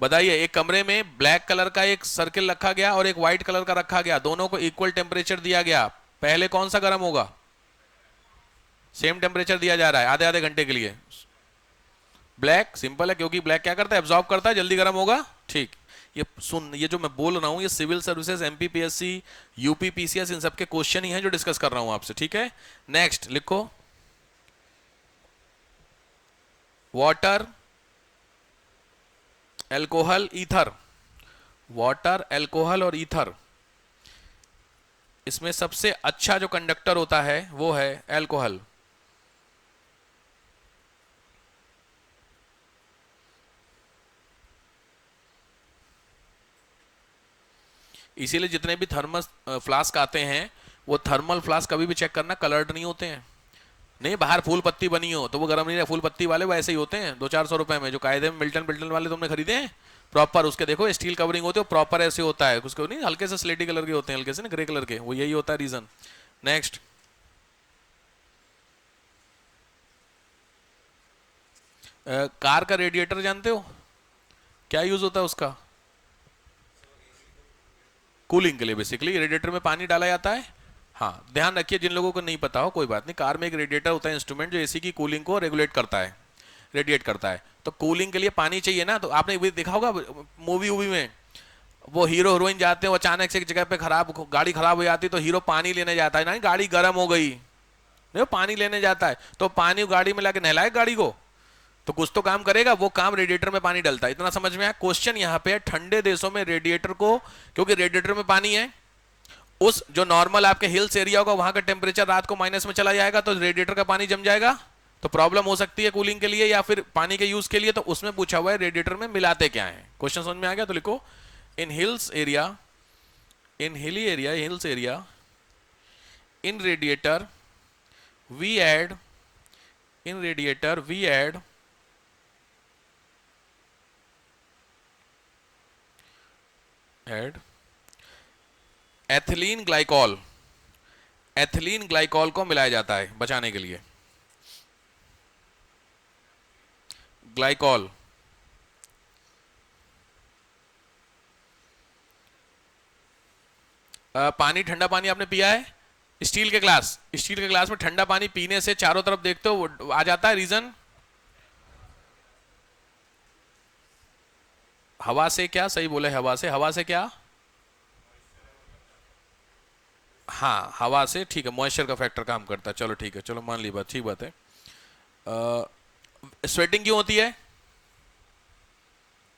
बताइए, एक कमरे में ब्लैक कलर का एक सर्किल रखा गया और एक व्हाइट कलर का रखा गया, दोनों को इक्वल टेम्परेचर दिया गया, पहले कौन सा गर्म होगा? सेम टेम्परेचर दिया जा रहा है आधे आधे घंटे के लिए, ब्लैक। सिंपल है, क्योंकि ब्लैक क्या करता है? एब्जॉर्ब करता है, जल्दी गर्म होगा। ठीक, ये सुन, ये जो मैं बोल रहा हूं ये सिविल सर्विसेज, एमपीपीएससी, यूपीपीसीएस, इन सबके क्वेश्चन ही हैं जो डिस्कस कर रहा हूं आपसे, ठीक है। नेक्स्ट लिखो, water, alcohol, ether. Water, alcohol और ईथर, इसमें सबसे अच्छा जो कंडक्टर होता है वो है एल्कोहल। इसीलिए जितने भी थर्मस फ्लास्क आते हैं, वो थर्मल फ्लास्क कभी भी चेक करना, कलर्ड नहीं होते हैं। नहीं बाहर फूल पत्ती बनी हो तो वो गर्म नहीं रहे, फूल पत्ती वाले वो ऐसे ही होते हैं 200-400 रुपए में, जो कायदे में मिल्टन बिल्टन वाले तुमने खरीदे हैं प्रॉपर, उसके देखो स्टील कवरिंग होती है, प्रॉपर ऐसे होता है, उसको नहीं हल्के से स्लेटी कलर के होते हैं, हल्के से ना ग्रे कलर के, वो यही होता है रीजन। नेक्स्ट, कार का रेडिएटर जानते हो क्या यूज होता है उसका? कूलिंग के लिए बेसिकली रेडिएटर में पानी डाला जाता है। हाँ ध्यान रखिए, जिन लोगों को नहीं पता हो कोई बात नहीं, कार में एक रेडिएटर होता है इंस्ट्रूमेंट जो एसी की कूलिंग को रेगुलेट करता है, रेडिएट करता है। तो कूलिंग के लिए पानी चाहिए ना, तो आपने भी देखा होगा मूवी वूवी में, वो हीरो हीरोइन जाते हैं, वो अचानक से एक जगह पे गाड़ी खराब हो जाती है, तो हीरो पानी लेने जाता है, ना गाड़ी गर्म हो गई, नहीं पानी लेने जाता है, तो पानी गाड़ी में लाके नहलाए गाड़ी को, तो कुछ तो काम करेगा, वो काम रेडिएटर में पानी डलता है। इतना समझ में आया? क्वेश्चन यहाँ पे ठंडे देशों में रेडिएटर को, क्योंकि रेडिएटर में पानी है, उस जो नॉर्मल आपके हिल्स एरिया होगा वहां का टेम्परेचर रात को माइनस में चला जाएगा, तो रेडिएटर का पानी जम जाएगा, तो प्रॉब्लम हो सकती है कूलिंग के लिए या फिर पानी के यूज के लिए। तो उसमें पूछा हुआ है रेडिएटर में मिलाते क्या है। क्वेश्चन समझ में आ गया? तो लिखो इन hills area, in hilly area, hills area, in radiator we add, in radiator we add ethylene glycol, ethylene glycol को मिलाया जाता है बचाने के लिए। ग्लाइकॉल, पानी, ठंडा पानी आपने पिया है स्टील के ग्लास, स्टील के ग्लास में ठंडा पानी पीने से चारों तरफ देखते हो वो आ जाता है, रीजन हवा से। क्या सही बोले? हवा से। हवा से क्या? हाँ हवा से, ठीक है, मॉइस्चर का फैक्टर काम करता है, चलो ठीक है, चलो मान ली बात, ठीक बात है। स्वेटिंग क्यों होती है?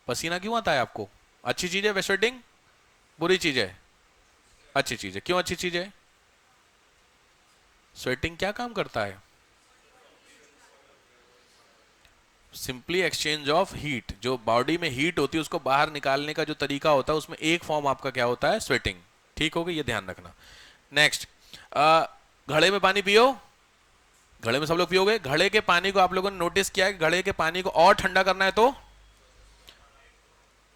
पसीना क्यों आता है आपको? अच्छी चीज है स्वेटिंग? बुरी चीज है? अच्छी चीज है। क्यों अच्छी चीज है? स्वेटिंग क्या काम करता है? सिंपली एक्सचेंज ऑफ हीट, जो बॉडी में हीट होती है उसको बाहर निकालने का जो तरीका होता है, उसमें एक फॉर्म आपका क्या होता है? स्वेटिंग। ठीक हो गई, ये ध्यान रखना। नेक्स्ट, घड़े में पानी पियो, घड़े में सब लोग पियोगे, घड़े के पानी को आप लोगों ने नोटिस किया है, घड़े के पानी को और ठंडा करना है तो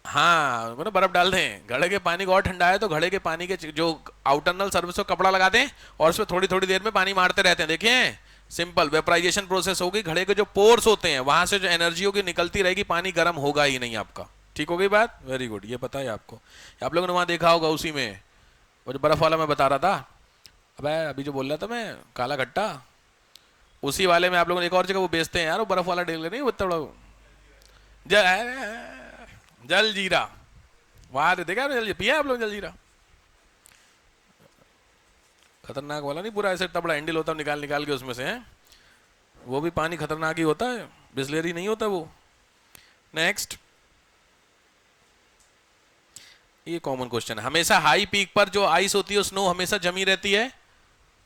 हाँ ना बर्फ डाल दें, घड़े के पानी को और ठंडा है तो घड़े के पानी के जो आउटरनल सर्विस को कपड़ा लगा दें और उसमें थोड़ी थोड़ी देर में पानी मारते रहते हैं। देखिए सिंपल वेपराइजेशन प्रोसेस होगी, घड़े के जो पोर्स होते हैं वहां से जो एनर्जी होगी निकलती रहेगी, पानी गर्म होगा ही नहीं आपका। ठीक हो गई बात? वेरी गुड, ये पता है आपको। आप लोगों ने वहां देखा होगा उसी में वो जो बर्फ वाला मैं बता रहा था, अबे अभी जो बोल रहा था मैं, काला खट्टा, उसी वाले में आप लोगों ने एक और जगह वो बेचते हैं यार, वो बर्फ वाला डेल नहीं, वो जल जीरा, वहां देखा जल पिया आप लोग जल जीरा? खतरनाक वाला नहीं, पूरा ऐसे इतना बड़ा हैंडल होता है, निकाल निकाल के उसमें से है, वो भी पानी खतरनाक ही होता है, बिस्लेरी नहीं होता वो। नेक्स्ट, ये कॉमन क्वेश्चन है, हमेशा हाई पीक पर जो आइस होती है, स्नो हमेशा जमी रहती है,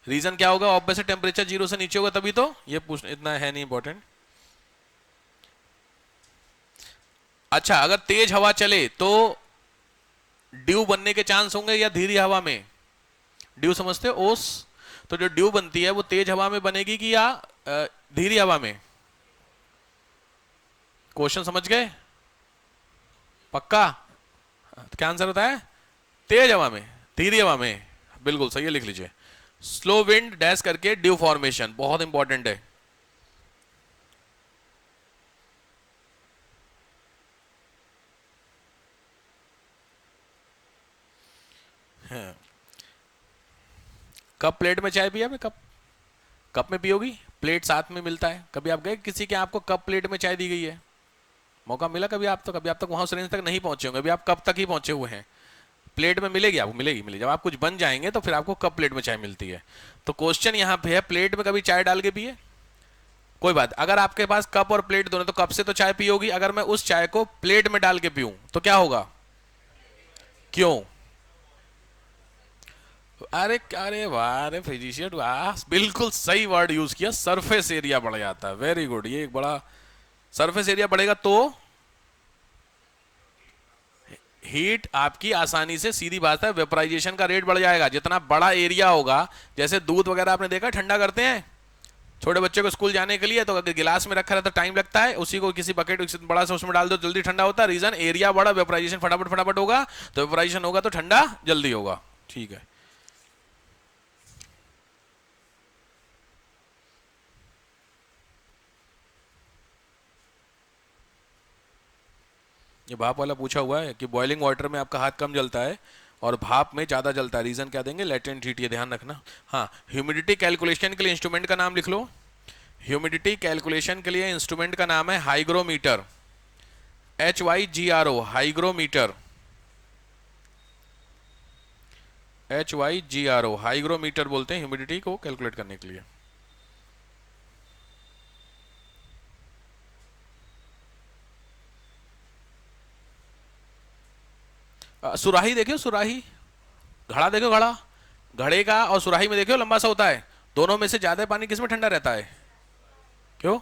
रीजन क्या होगा? ऑब्वियसली टेम्परेचर 0 से नीचे होगा तभी तो, ये पूछ इतना है नहीं इंपॉर्टेंट। अच्छा, अगर तेज हवा चले तो ड्यू बनने के चांस होंगे या धीरी हवा में? ड्यू समझते हो? ओस, तो जो ड्यू बनती है वो तेज हवा में बनेगी कि या धीरी हवा में? क्वेश्चन समझ गए? पक्का? तो क्या आंसर होता है? तेज हवा में, धीरी हवा में, बिल्कुल सही है, लिख लीजिए। स्लो विंड डैश करके ड्यू फॉर्मेशन, बहुत इंपॉर्टेंट है। कप प्लेट में चाय पिया? कप, कप में पियोगी, प्लेट साथ में मिलता है। कभी आप गए किसी के, आपको कप प्लेट में चाय दी गई है? मौका मिला कभी? आप तो कभी आप तक वहां उस रेंज तक नहीं पहुंचे होंगे, अभी आप कप तक ही पहुंचे हुए हैं। प्लेट में मिलेगी आपको, मिलेगी मिलेगी, जब आप कुछ बन जाएंगे तो फिर आपको कप प्लेट में चाय मिलती है। तो क्वेश्चन यहाँ पे है, प्लेट में कभी चाय डाल के पिए? कोई बात, अगर आपके पास कप और प्लेट दोनों, तो कप से तो चाय पियोगी, अगर मैं उस चाय को प्लेट में डाल के पीऊं तो क्या होगा? क्यों? अरे अरे वाह, अरे फिजिशियन, वाह, बिल्कुल सही वर्ड यूज किया, सरफेस एरिया बढ़ जाता है, वेरी गुड। ये एक बड़ा, सरफेस एरिया बढ़ेगा तो हीट आपकी आसानी से, सीधी बात है, वेपराइजेशन का रेट बढ़ जाएगा। जितना बड़ा एरिया होगा, जैसे दूध वगैरह आपने देखा ठंडा करते हैं छोटे बच्चे को स्कूल जाने के लिए, तो अगर गिलास में रखा रहता टाइम लगता है, उसी को किसी बकेट बड़ा सा उसमें डाल दो, जल्दी ठंडा होता है। रीजन एरिया बड़ा, वेपराइजेशन फटाफट फटाफट होगा, तो वेपराइजेशन होगा तो ठंडा जल्दी होगा। ठीक है, ये भाप वाला पूछा हुआ है कि बॉइलिंग वाटर में आपका हाथ कम जलता है और भाप में ज्यादा जलता है, रीजन क्या देंगे? लेटेंट हीट, ये ध्यान रखना। हाँ, ह्यूमिडिटी कैलकुलेशन के लिए इंस्ट्रूमेंट का नाम लिख लो। ह्यूमिडिटी कैलकुलेशन के लिए इंस्ट्रूमेंट का नाम है hygrometer, HYGRO, hygrometer, HYGRO, hygrometer बोलते हैं ह्यूमिडिटी को कैलकुलेट करने के लिए। सुराही देखियो, सुराही, घड़ा देखो, घड़ा, घड़े का और सुराही में देखियो लंबा सा होता है, दोनों में से ज्यादा पानी किस में ठंडा रहता है? क्यों?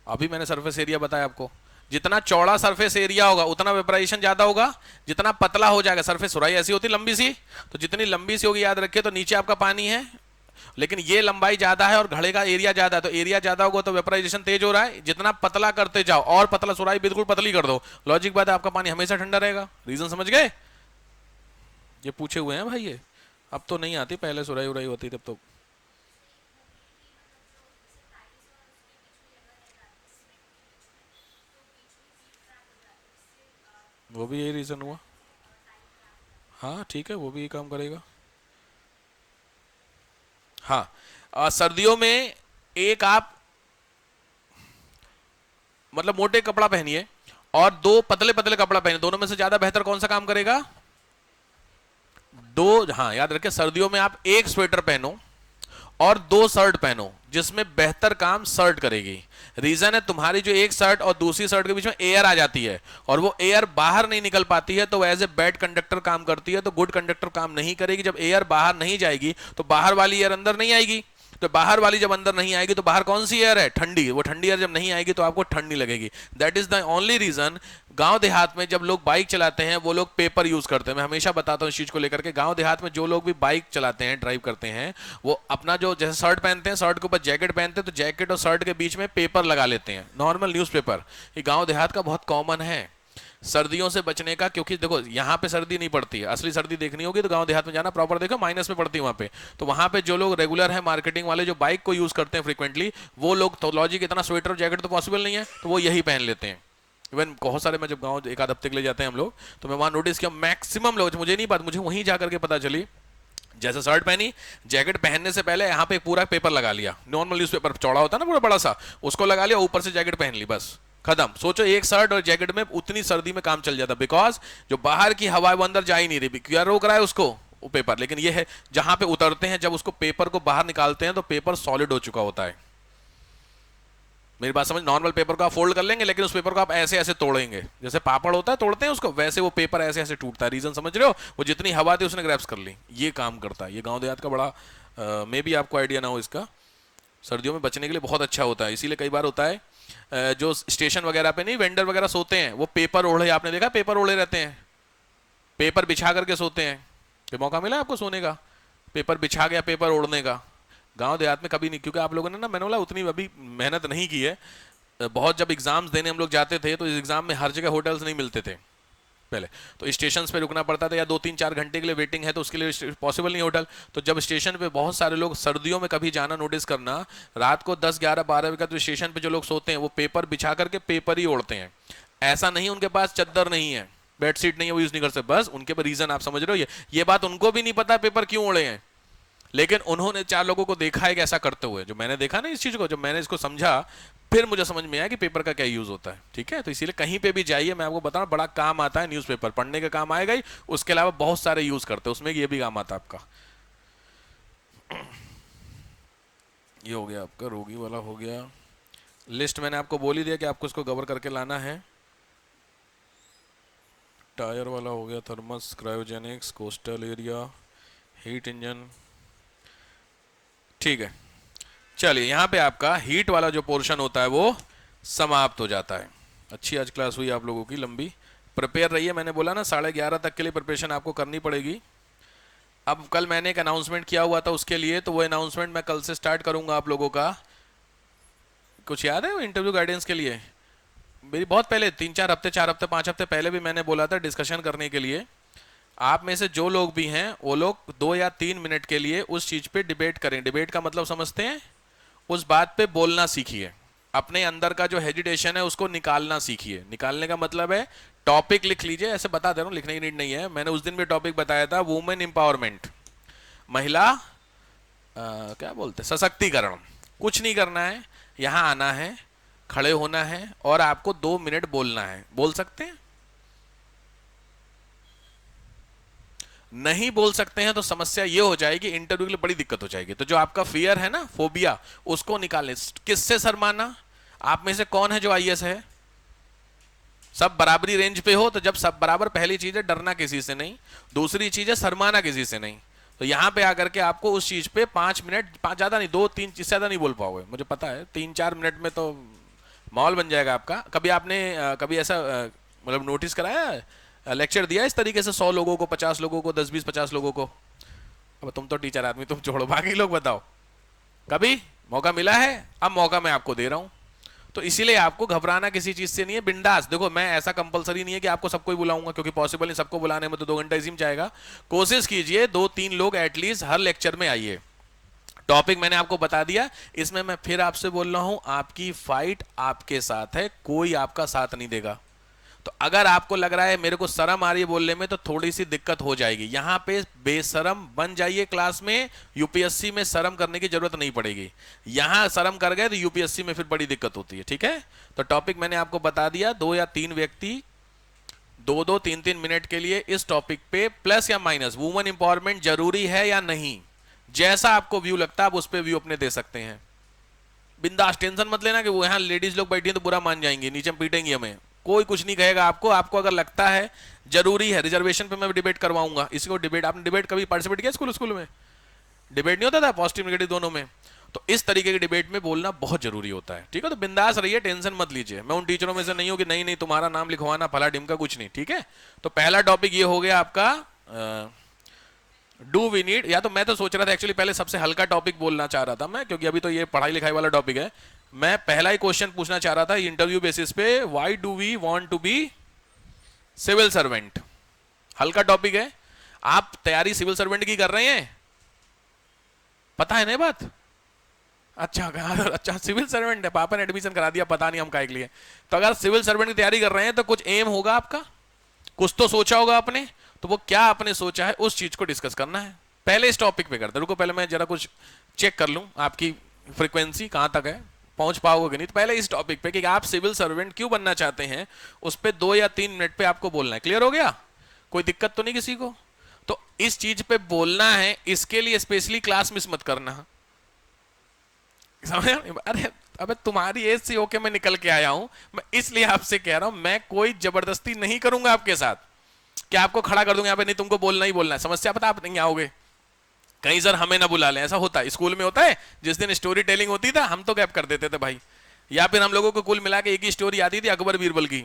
अभी मैंने सरफेस एरिया बताया आपको, जितना चौड़ा सरफेस एरिया होगा उतना वेपराइजेशन ज्यादा होगा, जितना पतला हो जाएगा, सरफेस सुराही ऐसी होती लंबी सी, तो जितनी लंबी सी होगी याद रखिए, तो नीचे आपका पानी है, लेकिन ये लंबाई ज्यादा है और घड़े का एरिया ज्यादा है, तो एरिया ज्यादा होगा तो वेपराइजेशन तेज हो रहा है। जितना पतला करते जाओ और पतला, सुराही बिल्कुल पतली कर दो, लॉजिक बात है, आपका पानी हमेशा ठंडा रहेगा। रीजन समझ गए? ये पूछे हुए हैं भाई ये, अब तो नहीं आती, पहले सुराही उराही होती तब तो। वो भी यही रीजन हुआ। हाँ ठीक है, वो भी ये काम करेगा। हाँ, सर्दियों में एक आप मतलब मोटे कपड़ा पहनिए और दो पतले पतले कपड़ा पहनिए, दोनों में से ज्यादा बेहतर कौन सा काम करेगा? दो, हाँ याद रखिए, सर्दियों में आप एक स्वेटर पहनो और दो शर्ट पहनो, जिसमें बेहतर काम शर्ट करेगी। रीजन है, तुम्हारी जो एक शर्ट और दूसरी शर्ट के बीच में एयर आ जाती है और वो एयर बाहर नहीं निकल पाती है, तो एज ए बैड कंडक्टर काम करती है, तो गुड कंडक्टर काम नहीं करेगी। जब एयर बाहर नहीं जाएगी तो बाहर वाली एयर अंदर नहीं आएगी, तो बाहर वाली जब अंदर नहीं आएगी तो बाहर कौन सी एयर है? ठंडी। वो ठंडी एयर जब नहीं आएगी तो आपको ठंड नहीं लगेगी। That is the only reason गांव देहात में जब लोग बाइक चलाते हैं वो लोग पेपर यूज करते हैं। मैं हमेशा बताता हूँ इस चीज को लेकर के, गांव देहात में जो लोग भी बाइक चलाते हैं, ड्राइव करते हैं, वो अपना जो जैसे शर्ट पहनते हैं, शर्ट के ऊपर जैकेट पहनते हैं, तो जैकेट और शर्ट के बीच में पेपर लगा लेते हैं, नॉर्मल न्यूज़पेपर। ये गांव देहात का बहुत कॉमन है सर्दियों से बचने का, क्योंकि देखो यहाँ पे सर्दी नहीं पड़ती है, असली सर्दी देखनी होगी तो गांव देहात में जाना, प्रॉपर देखो माइनस में पड़ती है वहाँ पे। तो वहाँ पे जो लोग रेगुलर है, मार्केटिंग वाले जो बाइक को यूज करते हैं फ्रीक्वेंटली, वो लोग तो लॉजिक, इतना स्वेटर और जैकेट तो पॉसिबल नहीं है, तो वो यही पहन लेते हैं। इवन बहुत सारे, मैं जब गांव एक आध हफ्ते के लिए जाते हैं हम लोग, तो मैं वहाँ नोटिस किया मैक्सिमम लोग, मुझे नहीं बात, मुझे वहीं जाकर के पता चली, जैसे शर्ट पहनी, जैकेट पहनने से पहले यहाँ पे पूरा पेपर लगा लिया, नॉर्मल न्यूज़पेपर चौड़ा होता है ना पूरा बड़ा सा, उसको लगा लिया, ऊपर से जैकेट पहन ली, बस खत्म। सोचो एक शर्ट और जैकेट में उतनी सर्दी में काम चल जाता, बिकॉज जो बाहर की हवा वो अंदर जा ही नहीं रही, क्या रोक रहा है उसको? वो पेपर। लेकिन ये है, जहां पे उतरते हैं, जब उसको पेपर को बाहर निकालते हैं तो पेपर सॉलिड हो चुका होता है। मेरी बात समझ, नॉर्मल पेपर को आप फोल्ड कर लेंगे, लेकिन उस पेपर को आप ऐसे ऐसे तोड़ेंगे, जैसे पापड़ होता है तोड़ते हैं उसको, वैसे वो पेपर ऐसे ऐसे टूटता है। रीजन समझ रहे हो? वो जितनी हवा थी उसने ग्रैब्स कर ली, ये काम करता है। ये गांव देहात का बड़ा, मे भी आपको आइडिया ना हो इसका, सर्दियों में बचने के लिए बहुत अच्छा होता है। इसीलिए कई बार होता है जो स्टेशन वगैरह पे नहीं वेंडर वगैरह सोते हैं, वो पेपर ओढ़े, आपने देखा पेपर ओढ़े रहते हैं, पेपर बिछा करके सोते हैं। ये मौका मिला आपको सोने का, पेपर बिछा गया, पेपर ओढ़ने का? गांव देहात में कभी नहीं, क्योंकि आप लोगों ने ना, मैंने बोला उतनी अभी मेहनत नहीं की है। बहुत जब एग्जाम्स देने हम लोग जाते थे तो इस एग्जाम में हर जगह होटल्स नहीं मिलते थे पहले, तो स्टेशन पे रुकना पड़ता था, या 2-3-4 घंटे के लिए वेटिंग है तो उसके लिए पॉसिबल नहीं होटल। तो जब स्टेशन पे बहुत सारे लोग, सर्दियों में कभी जाना, नोटिस करना, रात को 10-11-12 बजे का, तो स्टेशन पे जो लोग सोते हैं वो पेपर बिछा करके पेपर ही ओढ़ते हैं। ऐसा नहीं उनके पास चद्दर नहीं है, बेडशीट नहीं है, वो यूज नहीं कर सकते, बस उनके रीजन आप समझ रहे हो। ये बात उनको भी नहीं पता पेपर क्यों ओढ़े हैं, लेकिन उन्होंने 4 लोगों को देखा है कि ऐसा करते हुए। जो मैंने देखा ना इस चीज को, जब मैंने इसको समझा, फिर मुझे समझ में आया कि पेपर का क्या यूज होता है। ठीक है, तो इसीलिए कहीं पे भी जाइए, मैं आपको बता रहा हूं, बड़ा काम आता है न्यूज़पेपर, पढ़ने का काम आएगा ही, उसके अलावा बहुत सारे यूज करते हैं उसमें, ये भी काम आता है आपका। ये हो गया आपका रोगी वाला, हो गया। लिस्ट मैंने आपको बोल ही दिया कि आपको इसको कवर करके लाना है। टायर वाला हो गया, thermos, cryogenics, coastal area, heat engine. ठीक है, चलिए यहाँ पे आपका हीट वाला जो पोर्शन होता है वो समाप्त हो जाता है। अच्छी आज क्लास हुई आप लोगों की, लंबी। प्रिपेयर रहिए, मैंने बोला ना 11:30 तक के लिए प्रिपरेशन आपको करनी पड़ेगी। अब कल मैंने एक अनाउंसमेंट किया हुआ था उसके लिए, तो वो अनाउंसमेंट मैं कल से स्टार्ट करूंगा आप लोगों का। कुछ याद है वो इंटरव्यू गाइडेंस के लिए? मेरी बहुत पहले 3-4 हफ्ते, 4 हफ्ते, 5 हफ्ते पहले भी मैंने बोला था डिस्कशन करने के लिए। आप में से जो लोग भी हैं वो लोग 2 या 3 मिनट के लिए उस चीज पे डिबेट करें। डिबेट का मतलब समझते हैं? उस बात पे बोलना सीखिए। अपने अंदर का जो हेजिटेशन है उसको निकालना सीखिए। निकालने का मतलब है टॉपिक लिख लीजिए, ऐसे बता दे रहा हूँ, लिखने की नीड नहीं है। मैंने उस दिन भी टॉपिक बताया था, वुमेन एम्पावरमेंट, महिला क्या बोलते हैं, सशक्तिकरण। कुछ नहीं करना है, यहां आना है, खड़े होना है और आपको 2 मिनट बोलना है। बोल सकते हैं? नहीं बोल सकते हैं तो समस्या ये हो जाएगी, इंटरव्यू के लिए बड़ी दिक्कत हो जाएगी। तो जो आपका फियर है ना, फोबिया, उसको निकालें। किससे शर्माना? आप में से कौन है जो आईएएस है? सब बराबरी रेंज पे हो, तो जब सब बराबर, पहली चीज है डरना किसी से नहीं, दूसरी चीज है शर्माना किसी से नहीं। तो यहां पे आकर के आपको उस चीज पे 5 मिनट, 5 ज्यादा नहीं, 2-3, इससे ज्यादा नहीं बोल पाओगे, मुझे पता है। 3-4 मिनट में तो माहौल बन जाएगा आपका। कभी आपने कभी ऐसा मतलब नोटिस कराया, लेक्चर दिया इस तरीके से 100 लोगों को, 50 लोगों को, 10, 20, 50 लोगों को? अब तुम तो टीचर आदमी, तुम छोड़ो, बाकी लोग बताओ, कभी मौका मिला है? अब मौका मैं आपको दे रहा हूं। तो इसीलिए आपको घबराना किसी चीज से नहीं है, बिंदास। देखो मैं ऐसा कंपलसरी नहीं है कि आपको सबको ही बुलाऊंगा, क्योंकि पॉसिबल नहीं, सबको बुलाने में तो 2 घंटा इसी में जाएगा। कोशिश कीजिए 2-3 लोग एटलीस्ट हर लेक्चर में आइए। टॉपिक मैंने आपको बता दिया। इसमें मैं फिर आपसे बोल रहा हूं, आपकी फाइट आपके साथ है, कोई आपका साथ नहीं देगा। तो अगर आपको लग रहा है मेरे को शर्म आ रही है बोलने में, तो थोड़ी सी दिक्कत हो जाएगी। यहां पे बेशरम बन जाइए क्लास में, यूपीएससी में शर्म करने की जरूरत नहीं पड़ेगी। यहां शर्म कर गए तो यूपीएससी में फिर बड़ी दिक्कत होती है, ठीक है? तो टॉपिक मैंने आपको बता दिया। 2 या 3 व्यक्ति 2-2, 3-3 मिनट के लिए इस टॉपिक पे प्लस या माइनस, वुमेन इंपावरमेंट जरूरी है या नहीं, जैसा आपको व्यू लगता है आप उस पर व्यू अपने दे सकते हैं। बिंदास, टेंशन मत लेना कि वो यहाँ लेडीज लोग बैठी हैं तो बुरा मान जाएंगे, नीचे पीटेंगे हमें। कोई कुछ नहीं कहेगा आपको। आपको अगर लगता है जरूरी है, रिजर्वेशन पे मैं डिबेट करवाऊंगा। इसी को डिबेट, आपने डिबेट कभी पार्टिसिपेट किया स्कूल में? डिबेट नहीं होता था पॉजिटिव नेगेटिव दोनों में? तो इस तरीके की डिबेट में बोलना बहुत जरूरी होता है, ठीक है? तो बिंदास रहिए, टेंशन मत लीजिए। मैं उन टीचरों में से नहीं हूं कि नहीं नहीं तुम्हारा नाम लिखवाना फला ढिमका, कुछ नहीं, ठीक है? तो पहला टॉपिक ये हो गया आपका, डू वी नीड। या तो मैं तो सोच रहा था एक्चुअली पहले सबसे हल्का टॉपिक बोलना चाह रहा था मैं, क्योंकि अभी तो ये पढ़ाई लिखाई वाला टॉपिक है। मैं पहला ही क्वेश्चन पूछना चाह रहा था इंटरव्यू बेसिस पे, why do we want to be civil servant. हल्का टॉपिक है। आप तैयारी सिविल सर्वेंट की कर रहे हैं, पता है ना बात? अच्छा अच्छा, सिविल सर्वेंट है, पापा ने एडमिशन करा दिया, पता नहीं हम काहे के लिए। तो अगर सिविल सर्वेंट की तैयारी कर रहे हैं तो कुछ एम होगा आपका, कुछ तो सोचा होगा आपने। तो वो क्या आपने सोचा है उस चीज को डिस्कस करना है। पहले इस टॉपिक पे करते, रुको पहले मैं जरा कुछ चेक कर लूं आपकी फ्रीक्वेंसी कहां तक है, पहुंच पाओगे कि नहीं। तो पहले इस टॉपिक पे कि आप सिविल सर्वेंट क्यों बनना चाहते हैं, उस पर 2 या 3 मिनट पे आपको बोलना है। क्लियर हो गया? कोई दिक्कत तो नहीं किसी को? तो इस चीज पे बोलना है, इसके लिए स्पेशली क्लास मिस मत करना। अरे अबे तुम्हारी एज से होके मैं निकल के आया हूं, मैं इसलिए आपसे कह रहा हूं, मैं कोई जबरदस्ती नहीं करूंगा आपके साथ कि आपको खड़ा कर दूंगा यहाँ पे, नहीं तुमको बोलना ही बोलना है। समस्या पता, आप नहीं आओगे कहीं सर हमें ना बुला लें। ऐसा होता है, स्कूल में होता है, जिस दिन स्टोरी टेलिंग होती था हम तो गैप कर देते थे भाई। या फिर हम लोगों को कुल मिला के एक ही स्टोरी आती थी अकबर बीरबल की,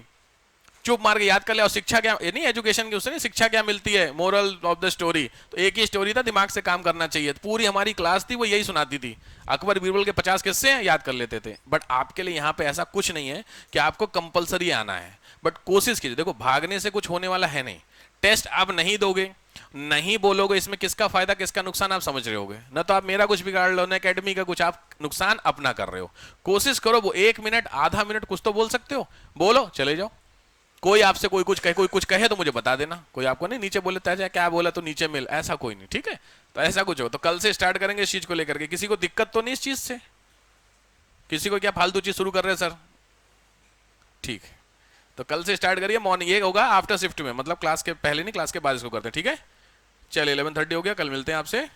चुप मार के याद कर ले। और शिक्षा क्या, ये नहीं एजुकेशन की, उससे नहीं, शिक्षा क्या मिलती है, मोरल ऑफ द स्टोरी। तो एक ही स्टोरी था, दिमाग से काम करना चाहिए। पूरी हमारी क्लास थी वो यही सुनाती थी, अकबर बीरबल के 50 किस्से याद कर लेते थे। बट आपके लिए यहाँ पे ऐसा कुछ नहीं है कि आपको कंपलसरी आना है, बट कोशिश कीजिए। देखो भागने से कुछ होने वाला है नहीं। टेस्ट आप नहीं दोगे, नहीं बोलोगे, इसमें किसका फायदा किसका नुकसान आप समझ रहे होगे ना। तो आप मेरा कुछ बिगाड़ लो ना, एकेडमी का कुछ, आप नुकसान अपना कर रहे हो। कोशिश करो वो 1 मिनट, आधा मिनट कुछ तो बोल सकते हो, बोलो, चले जाओ। कोई आपसे कोई कुछ कहे तो मुझे बता देना। कोई आपको नहीं नीचे बोले चाहे क्या बोला तो नीचे मिल, ऐसा कोई नहीं, ठीक है? तो ऐसा कुछ हो तो कल से स्टार्ट करेंगे इस चीज को लेकर के। किसी को दिक्कत तो नहीं इस चीज से? किसी को क्या फालतू चीज शुरू कर रहे हैं सर? ठीक है, तो कल से स्टार्ट करिए। मॉर्निंग ये होगा आफ्टर शिफ्ट में, मतलब क्लास के पहले नहीं, क्लास के बाद इसको करते हैं, ठीक है? चलिए 11:30 हो गया, कल मिलते हैं आपसे।